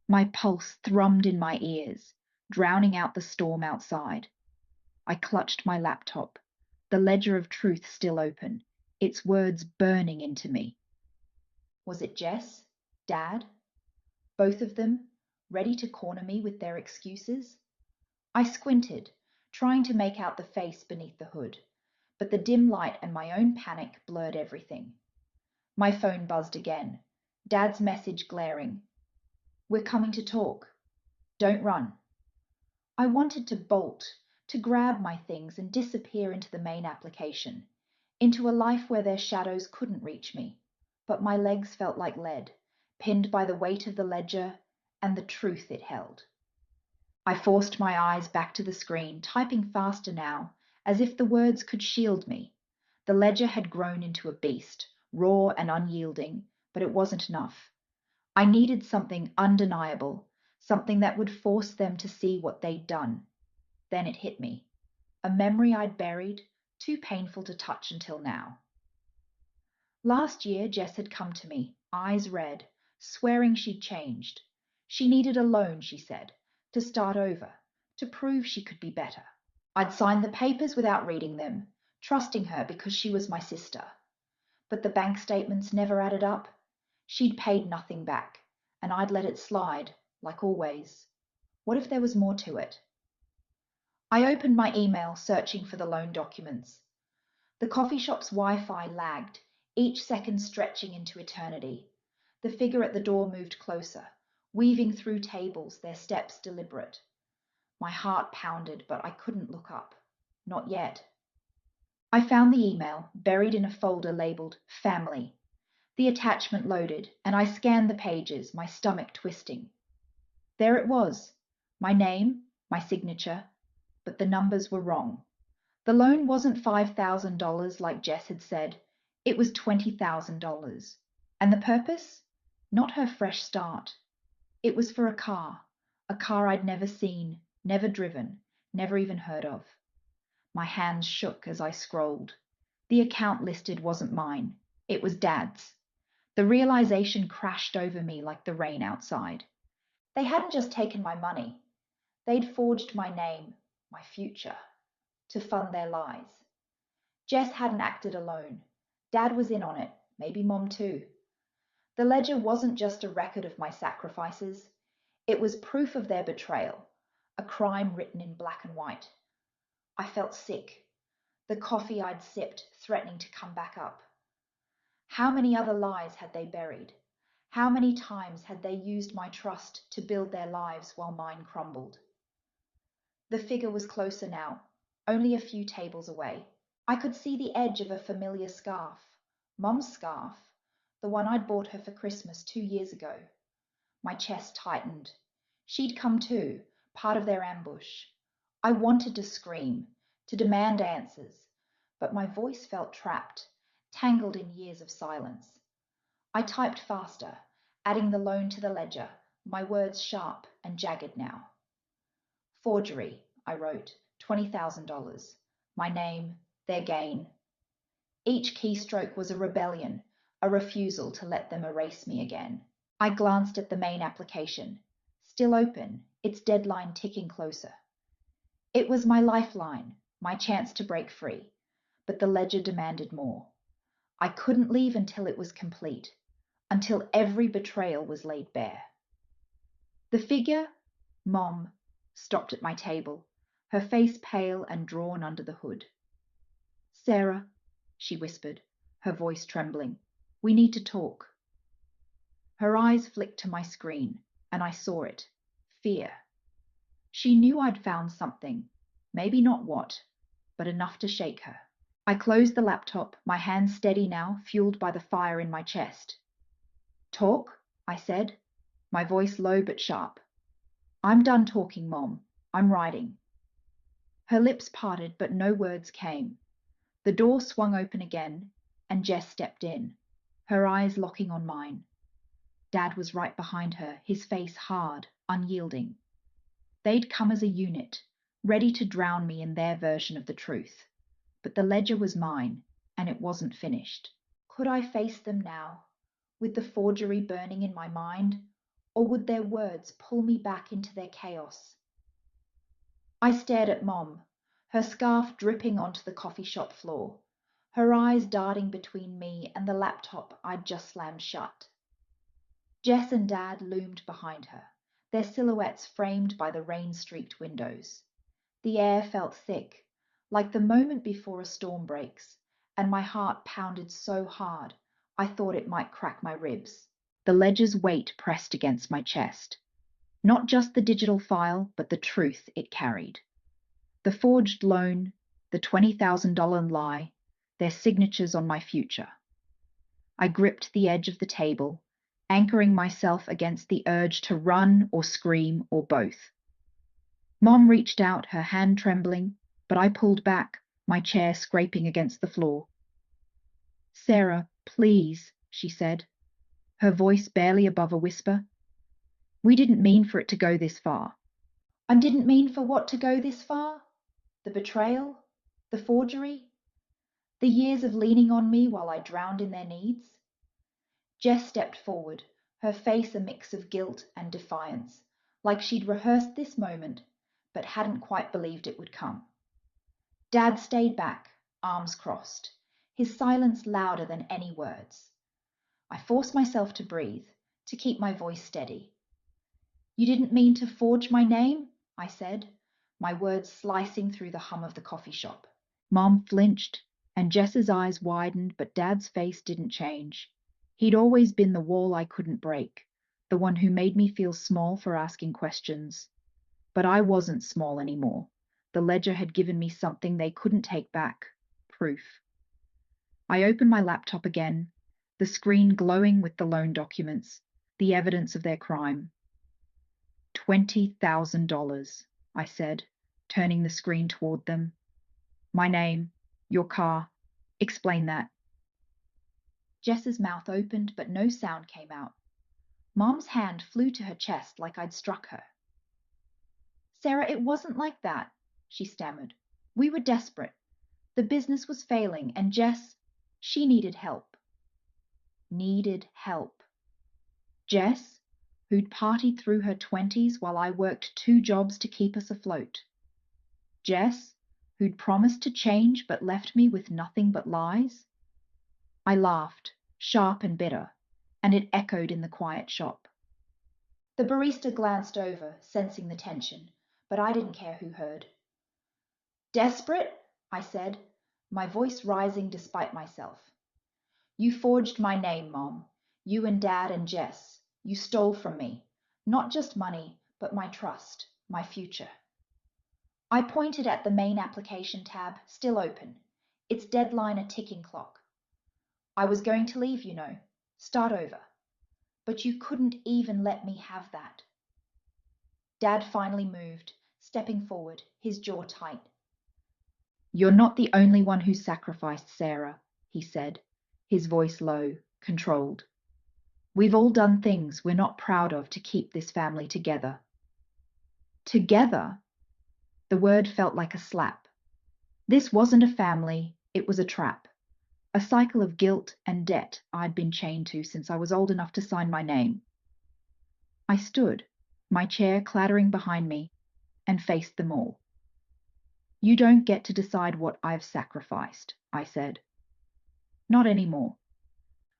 My pulse thrummed in my ears, drowning out the storm outside. I clutched my laptop, the ledger of truth still open, its words burning into me. Was it Jess? Dad? Both of them, ready to corner me with their excuses? I squinted, trying to make out the face beneath the hood, but the dim light and my own panic blurred everything. My phone buzzed again, Dad's message glaring. "We're coming to talk. Don't run." I wanted to bolt, to grab my things and disappear into the main application, into a life where their shadows couldn't reach me. But my legs felt like lead, pinned by the weight of the ledger and the truth it held. I forced my eyes back to the screen, typing faster now, as if the words could shield me. The ledger had grown into a beast, raw and unyielding, but it wasn't enough. I needed something undeniable, something that would force them to see what they'd done. Then it hit me. A memory I'd buried, too painful to touch until now. Last year, Jess had come to me, eyes red, swearing she'd changed. She needed a loan, she said, to start over, to prove she could be better. I'd signed the papers without reading them, trusting her because she was my sister. But the bank statements never added up. She'd paid nothing back, and I'd let it slide, like always. What if there was more to it? I opened my email, searching for the loan documents. The coffee shop's Wi-Fi lagged, each second stretching into eternity. The figure at the door moved closer, weaving through tables, their steps deliberate. My heart pounded, but I couldn't look up. Not yet. I found the email, buried in a folder labeled Family. The attachment loaded, and I scanned the pages, my stomach twisting. There it was, my name, my signature, but the numbers were wrong. The loan wasn't $5,000 like Jess had said. It was $20,000. And the purpose? Not her fresh start. It was for a car I'd never seen, never driven, never even heard of. My hands shook as I scrolled. The account listed wasn't mine. It was Dad's. The realization crashed over me like the rain outside. They hadn't just taken my money. They'd forged my name, my future, to fund their lies. Jess hadn't acted alone. Dad was in on it, maybe Mom too. The ledger wasn't just a record of my sacrifices. It was proof of their betrayal, a crime written in black and white. I felt sick, the coffee I'd sipped threatening to come back up. How many other lies had they buried? How many times had they used my trust to build their lives while mine crumbled? The figure was closer now, only a few tables away. I could see the edge of a familiar scarf, Mum's scarf, the one I'd bought her for Christmas 2 years ago. My chest tightened. She'd come too, part of their ambush. I wanted to scream, to demand answers, but my voice felt trapped, tangled in years of silence. I typed faster, adding the loan to the ledger, my words sharp and jagged now. Forgery, I wrote, $20,000. My name, their gain. Each keystroke was a rebellion, a refusal to let them erase me again. I glanced at the main application, still open, its deadline ticking closer. It was my lifeline, my chance to break free, but the ledger demanded more. I couldn't leave until it was complete, until every betrayal was laid bare. The figure, Mom, stopped at my table, her face pale and drawn under the hood. Sarah, she whispered, her voice trembling, we need to talk. Her eyes flicked to my screen, and I saw it. Fear. She knew I'd found something, maybe not what, but enough to shake her. I closed the laptop, my hands steady now, fueled by the fire in my chest. Talk, I said, my voice low but sharp. I'm done talking, Mom. I'm writing. Her lips parted, but no words came. The door swung open again, and Jess stepped in, her eyes locking on mine. Dad was right behind her, his face hard, unyielding. They'd come as a unit, ready to drown me in their version of the truth. But the ledger was mine, and it wasn't finished. Could I face them now, with the forgery burning in my mind, or would their words pull me back into their chaos? I stared at Mom, her scarf dripping onto the coffee shop floor, her eyes darting between me and the laptop I'd just slammed shut. Jess and Dad loomed behind her, their silhouettes framed by the rain-streaked windows. The air felt thick, like the moment before a storm breaks, and my heart pounded so hard I thought it might crack my ribs. The ledger's weight pressed against my chest. Not just the digital file, but the truth it carried. The forged loan, the $20,000 lie, their signatures on my future. I gripped the edge of the table, anchoring myself against the urge to run or scream or both. Mom reached out, her hand trembling, but I pulled back, my chair scraping against the floor. "Sarah, please," she said, her voice barely above a whisper. "We didn't mean for it to go this far." "I didn't mean for what to go this far? The betrayal? The forgery? The years of leaning on me while I drowned in their needs?" Jess stepped forward, her face a mix of guilt and defiance, like she'd rehearsed this moment, but hadn't quite believed it would come. Dad stayed back, arms crossed, his silence louder than any words. I forced myself to breathe, to keep my voice steady. "You didn't mean to forge my name?" I said, my words slicing through the hum of the coffee shop. Mom flinched, and Jess's eyes widened, but Dad's face didn't change. He'd always been the wall I couldn't break, the one who made me feel small for asking questions. But I wasn't small anymore. The ledger had given me something they couldn't take back. Proof. I opened my laptop again, the screen glowing with the loan documents, the evidence of their crime. $20,000, I said, turning the screen toward them. "My name, your car. Explain that." Jess's mouth opened, but no sound came out. Mom's hand flew to her chest like I'd struck her. "Sarah, it wasn't like that," she stammered. "We were desperate. The business was failing, and Jess, she needed help." Needed help. Jess, who'd partied through her 20s while I worked 2 jobs to keep us afloat. Jess, who'd promised to change but left me with nothing but lies. I laughed, sharp and bitter, and it echoed in the quiet shop. The barista glanced over, sensing the tension, but I didn't care who heard. "Desperate?" I said, my voice rising despite myself. "You forged my name, Mom. You and Dad and Jess. You stole from me. Not just money, but my trust, my future." I pointed at the main application tab, still open, its deadline a ticking clock. "I was going to leave, you know. Start over. But you couldn't even let me have that." Dad finally moved, stepping forward, his jaw tight. "You're not the only one who sacrificed, Sarah," he said, his voice low, controlled. "We've all done things we're not proud of to keep this family together." Together? The word felt like a slap. This wasn't a family, it was a trap. A cycle of guilt and debt I'd been chained to since I was old enough to sign my name. I stood, my chair clattering behind me, and faced them all. "You don't get to decide what I've sacrificed," I said. "Not anymore."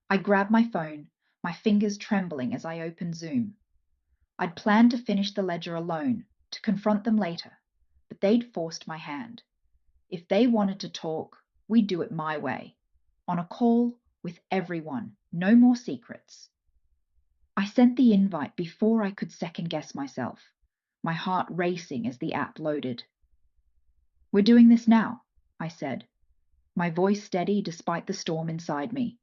I grabbed my phone, my fingers trembling as I opened Zoom. I'd planned to finish the ledger alone, to confront them later, but they'd forced my hand. If they wanted to talk, we'd do it my way, on a call with everyone, no more secrets. I sent the invite before I could second-guess myself, my heart racing as the app loaded. "We're doing this now," I said, my voice steady despite the storm inside me.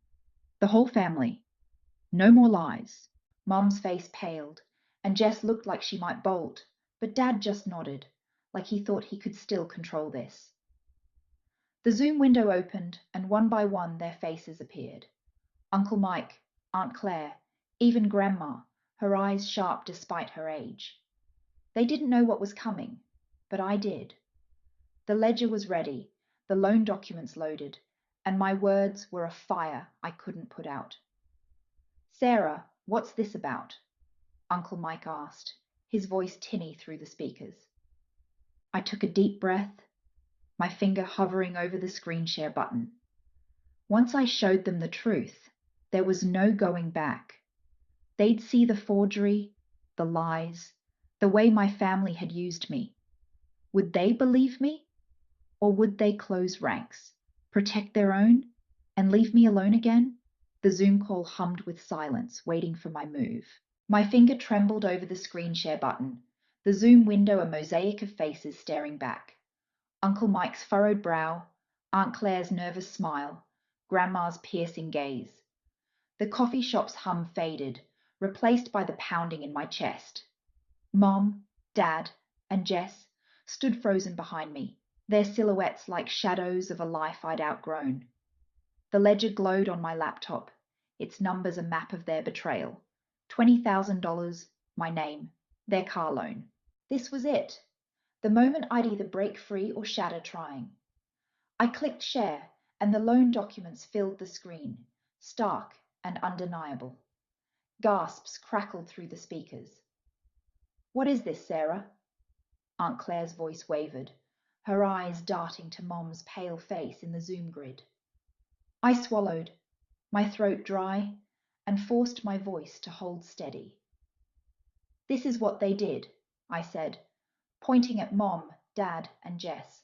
"The whole family. No more lies." Mum's face paled, and Jess looked like she might bolt, but Dad just nodded, like he thought he could still control this. The Zoom window opened, and one by one their faces appeared. Uncle Mike, Aunt Claire, even Grandma, her eyes sharp despite her age. They didn't know what was coming, but I did. The ledger was ready, the loan documents loaded, and my words were a fire I couldn't put out. "Sarah, what's this about?" Uncle Mike asked, his voice tinny through the speakers. I took a deep breath, my finger hovering over the screen share button. Once I showed them the truth, there was no going back. They'd see the forgery, the lies, the way my family had used me. Would they believe me? Or would they close ranks, protect their own, and leave me alone again? The Zoom call hummed with silence, waiting for my move. My finger trembled over the screen share button, the Zoom window a mosaic of faces staring back. Uncle Mike's furrowed brow, Aunt Claire's nervous smile, Grandma's piercing gaze. The coffee shop's hum faded, replaced by the pounding in my chest. Mom, Dad, and Jess stood frozen behind me, their silhouettes like shadows of a life I'd outgrown. The ledger glowed on my laptop, its numbers a map of their betrayal. $20,000, my name, their car loan. This was it, the moment I'd either break free or shatter trying. I clicked share, and the loan documents filled the screen, stark and undeniable. Gasps crackled through the speakers. What is this, Sarah? Aunt Claire's voice wavered, her eyes darting to Mom's pale face in the Zoom grid. I swallowed, my throat dry, and forced my voice to hold steady. This is what they did, I said, pointing at Mom, Dad, and Jess.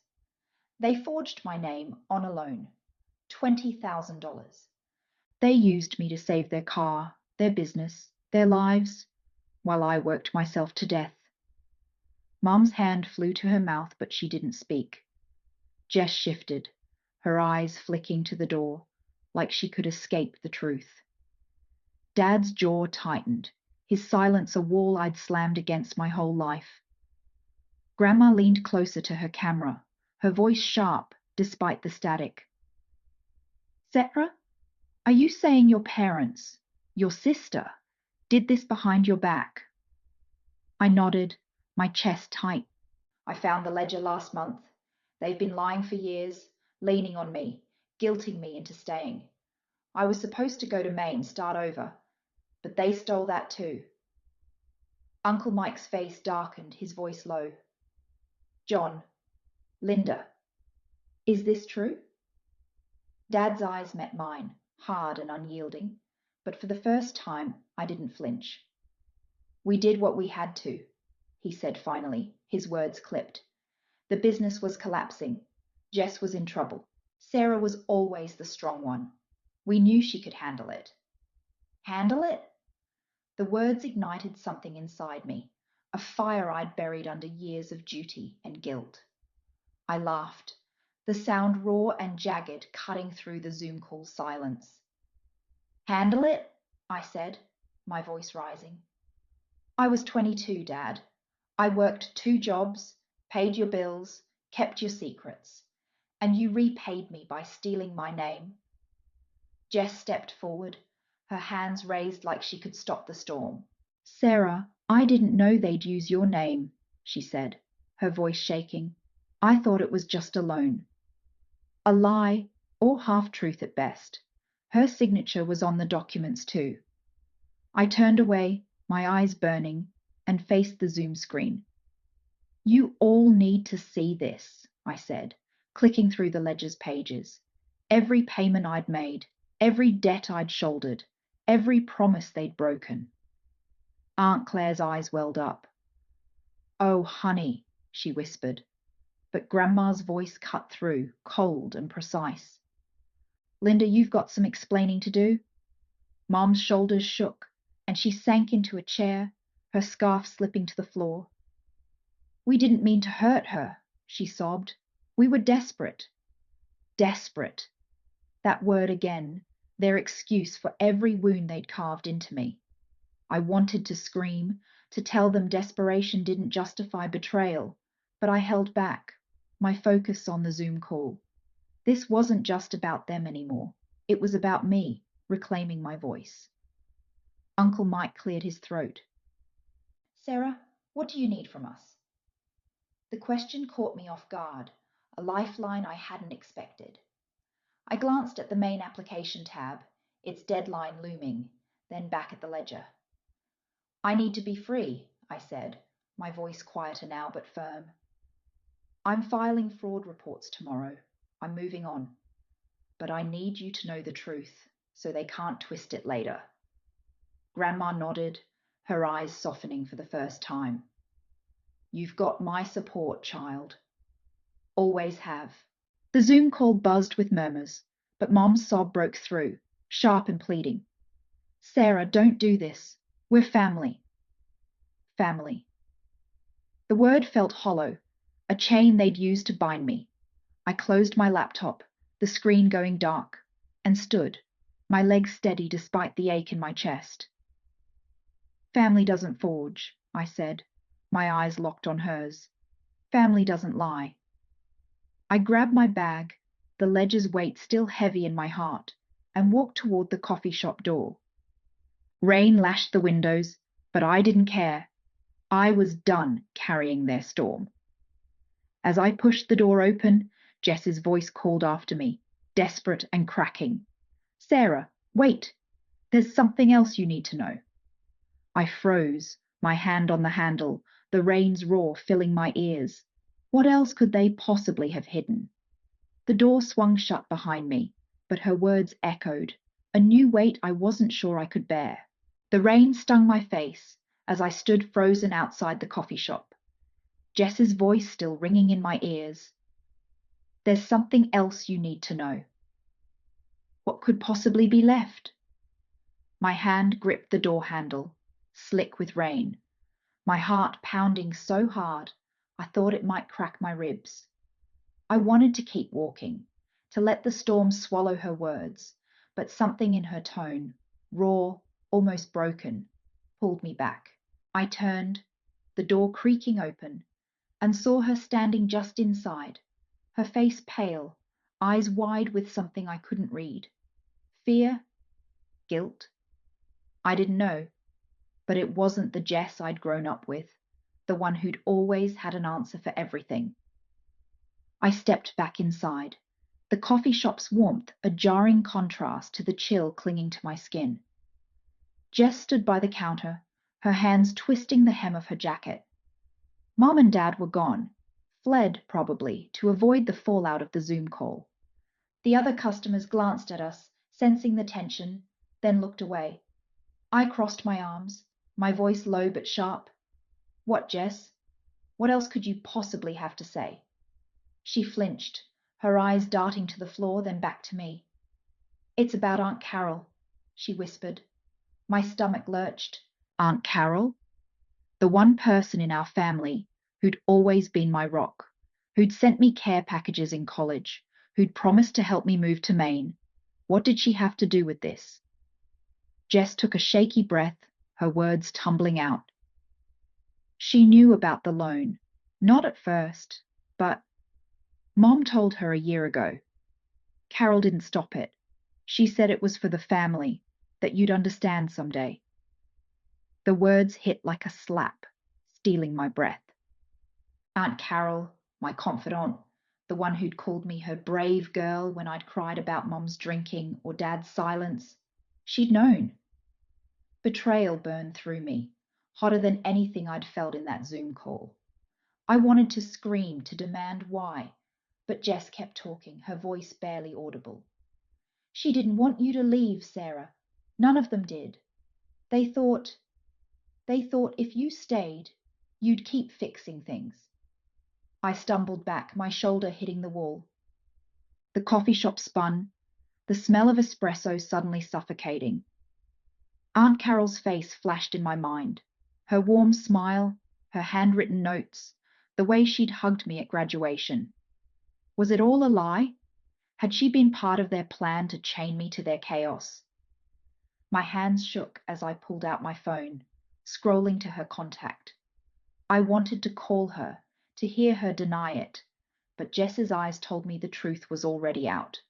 They forged my name on a loan, $20,000. They used me to save their car, their business, their lives, while I worked myself to death. Mom's hand flew to her mouth, but she didn't speak. Jess shifted, her eyes flicking to the door, like she could escape the truth. Dad's jaw tightened, his silence a wall I'd slammed against my whole life. Grandma leaned closer to her camera, her voice sharp despite the static. Sarah, are you saying your parents, your sister, did this behind your back? I nodded, my chest tight. I found the ledger last month. They've been lying for years, leaning on me, guilting me into staying. I was supposed to go to Maine, start over, but they stole that too. Uncle Mike's face darkened, his voice low. John, Linda, is this true? Dad's eyes met mine, hard and unyielding, but for the first time I didn't flinch. We did what we had to, he said finally, his words clipped. The business was collapsing. Jess was in trouble. Sarah was always the strong one. We knew she could handle it. Handle it? The words ignited something inside me, a fire I'd buried under years of duty and guilt. I laughed, the sound raw and jagged cutting through the Zoom call silence. Handle it? I said, my voice rising. I was 22, Dad. I worked 2 jobs, paid your bills, kept your secrets, and you repaid me by stealing my name. Jess stepped forward, her hands raised like she could stop the storm. Sarah, I didn't know they'd use your name, she said, her voice shaking. I thought it was just a loan. A lie, or half-truth at best. Her signature was on the documents too. I turned away, my eyes burning, and faced the Zoom screen. You all need to see this, I said, clicking through the ledger's pages. Every payment I'd made, every debt I'd shouldered, every promise they'd broken. Aunt Claire's eyes welled up. Oh, honey, she whispered, but Grandma's voice cut through, cold and precise. Linda, you've got some explaining to do. Mom's shoulders shook, and she sank into a chair, her scarf slipping to the floor. We didn't mean to hurt her, she sobbed. We were desperate. Desperate. That word again, their excuse for every wound they'd carved into me. I wanted to scream, to tell them desperation didn't justify betrayal, but I held back, my focus on the Zoom call. This wasn't just about them anymore. It was about me, reclaiming my voice. Uncle Mike cleared his throat. Sarah, what do you need from us? The question caught me off guard, a lifeline I hadn't expected. I glanced at the main application tab, its deadline looming, then back at the ledger. I need to be free, I said, my voice quieter now but firm. I'm filing fraud reports tomorrow. I'm moving on. But I need you to know the truth, so they can't twist it later. Grandma nodded, her eyes softening for the first time. You've got my support, child. Always have. The Zoom call buzzed with murmurs, but Mom's sob broke through, sharp and pleading. Sarah, don't do this. We're family. Family. The word felt hollow, a chain they'd used to bind me. I closed my laptop, the screen going dark, and stood, my legs steady despite the ache in my chest. Family doesn't forge, I said, my eyes locked on hers. Family doesn't lie. I grabbed my bag, the ledger's weight still heavy in my heart, and walked toward the coffee shop door. Rain lashed the windows, but I didn't care. I was done carrying their storm. As I pushed the door open, Jess's voice called after me, desperate and cracking. Sarah, wait! There's something else you need to know. I froze, my hand on the handle, the rain's roar filling my ears. What else could they possibly have hidden? The door swung shut behind me, but her words echoed, a new weight I wasn't sure I could bear. The rain stung my face as I stood frozen outside the coffee shop, Jess's voice still ringing in my ears. There's something else you need to know. What could possibly be left? My hand gripped the door handle, slick with rain, my heart pounding so hard I thought it might crack my ribs. I wanted to keep walking, to let the storm swallow her words, but something in her tone, raw, almost broken, pulled me back. I turned, the door creaking open, and saw her standing just inside, her face pale, eyes wide with something I couldn't read. Fear? Guilt? I didn't know, but it wasn't the Jess I'd grown up with, the one who'd always had an answer for everything. I stepped back inside, the coffee shop's warmth a jarring contrast to the chill clinging to my skin. Jess stood by the counter, her hands twisting the hem of her jacket. Mom and Dad were gone, fled probably to avoid the fallout of the Zoom call. The other customers glanced at us, sensing the tension, then looked away. I crossed my arms, my voice low but sharp. What, Jess? What else could you possibly have to say? She flinched, her eyes darting to the floor, then back to me. It's about Aunt Carol, she whispered. My stomach lurched. Aunt Carol? The one person in our family who'd always been my rock, who'd sent me care packages in college, who'd promised to help me move to Maine. What did she have to do with this? Jess took a shaky breath, her words tumbling out. She knew about the loan. Not at first, but Mom told her a year ago. Carol didn't stop it. She said it was for the family, that you'd understand someday. The words hit like a slap, stealing my breath. Aunt Carol, my confidant, the one who'd called me her brave girl when I'd cried about Mom's drinking or Dad's silence, she'd known. Betrayal burned through me, hotter than anything I'd felt in that Zoom call. I wanted to scream, to demand why, but Jess kept talking, her voice barely audible. She didn't want you to leave, Sarah. None of them did. They thought if you stayed, you'd keep fixing things. I stumbled back, my shoulder hitting the wall. The coffee shop spun, the smell of espresso suddenly suffocating. Aunt Carol's face flashed in my mind, her warm smile, her handwritten notes, the way she'd hugged me at graduation. Was it all a lie? Had she been part of their plan to chain me to their chaos? My hands shook as I pulled out my phone, scrolling to her contact. I wanted to call her, to hear her deny it, but Jess's eyes told me the truth was already out.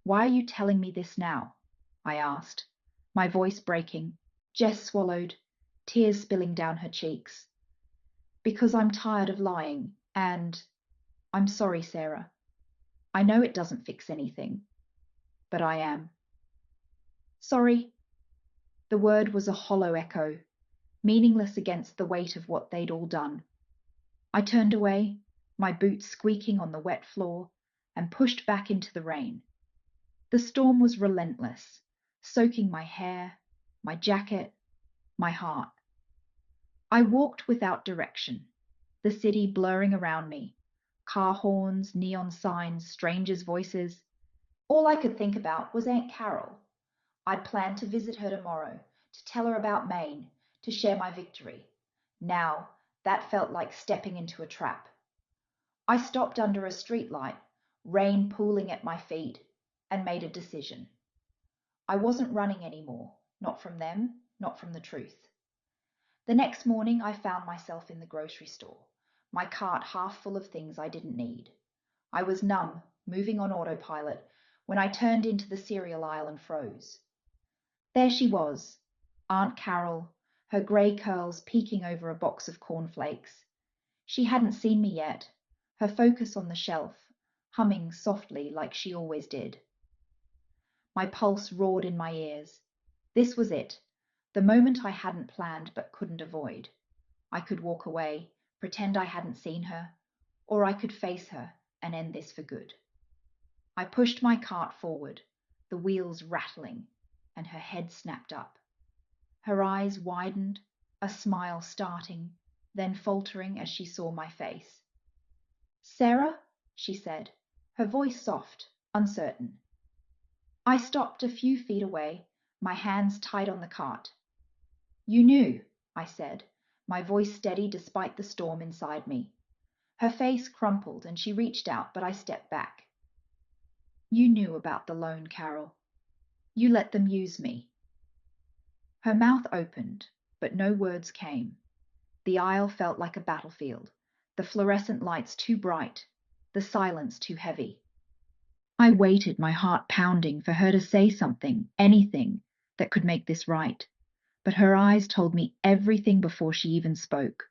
Why are you telling me this now? I asked, my voice breaking. Jess swallowed, tears spilling down her cheeks. Because I'm tired of lying, and I'm sorry, Sarah. I know it doesn't fix anything, but I am. Sorry. The word was a hollow echo, meaningless against the weight of what they'd all done. I turned away, my boots squeaking on the wet floor, and pushed back into the rain. The storm was relentless, soaking my hair, my jacket, my heart. I walked without direction, the city blurring around me, car horns, neon signs, strangers' voices. All I could think about was Aunt Carol. I'd planned to visit her tomorrow, to tell her about Maine, to share my victory. Now, that felt like stepping into a trap. I stopped under a streetlight, rain pooling at my feet, and made a decision. I wasn't running anymore, not from them, not from the truth. The next morning, I found myself in the grocery store, my cart half full of things I didn't need. I was numb, moving on autopilot, when I turned into the cereal aisle and froze. There she was, Aunt Carol, her grey curls peeking over a box of cornflakes. She hadn't seen me yet, her focus on the shelf, humming softly like she always did. My pulse roared in my ears. This was it, the moment I hadn't planned but couldn't avoid. I could walk away, pretend I hadn't seen her, or I could face her and end this for good. I pushed my cart forward, the wheels rattling, and her head snapped up. Her eyes widened, a smile starting, then faltering as she saw my face. "Sarah?" she said, her voice soft, uncertain. I stopped a few feet away, my hands tight on the cart. "You knew," I said, my voice steady despite the storm inside me. Her face crumpled and she reached out, but I stepped back. "You knew about the loan, Carol. You let them use me." Her mouth opened, but no words came. The aisle felt like a battlefield, the fluorescent lights too bright, the silence too heavy. I waited, my heart pounding, for her to say something, anything, that could make this right. But her eyes told me everything before she even spoke.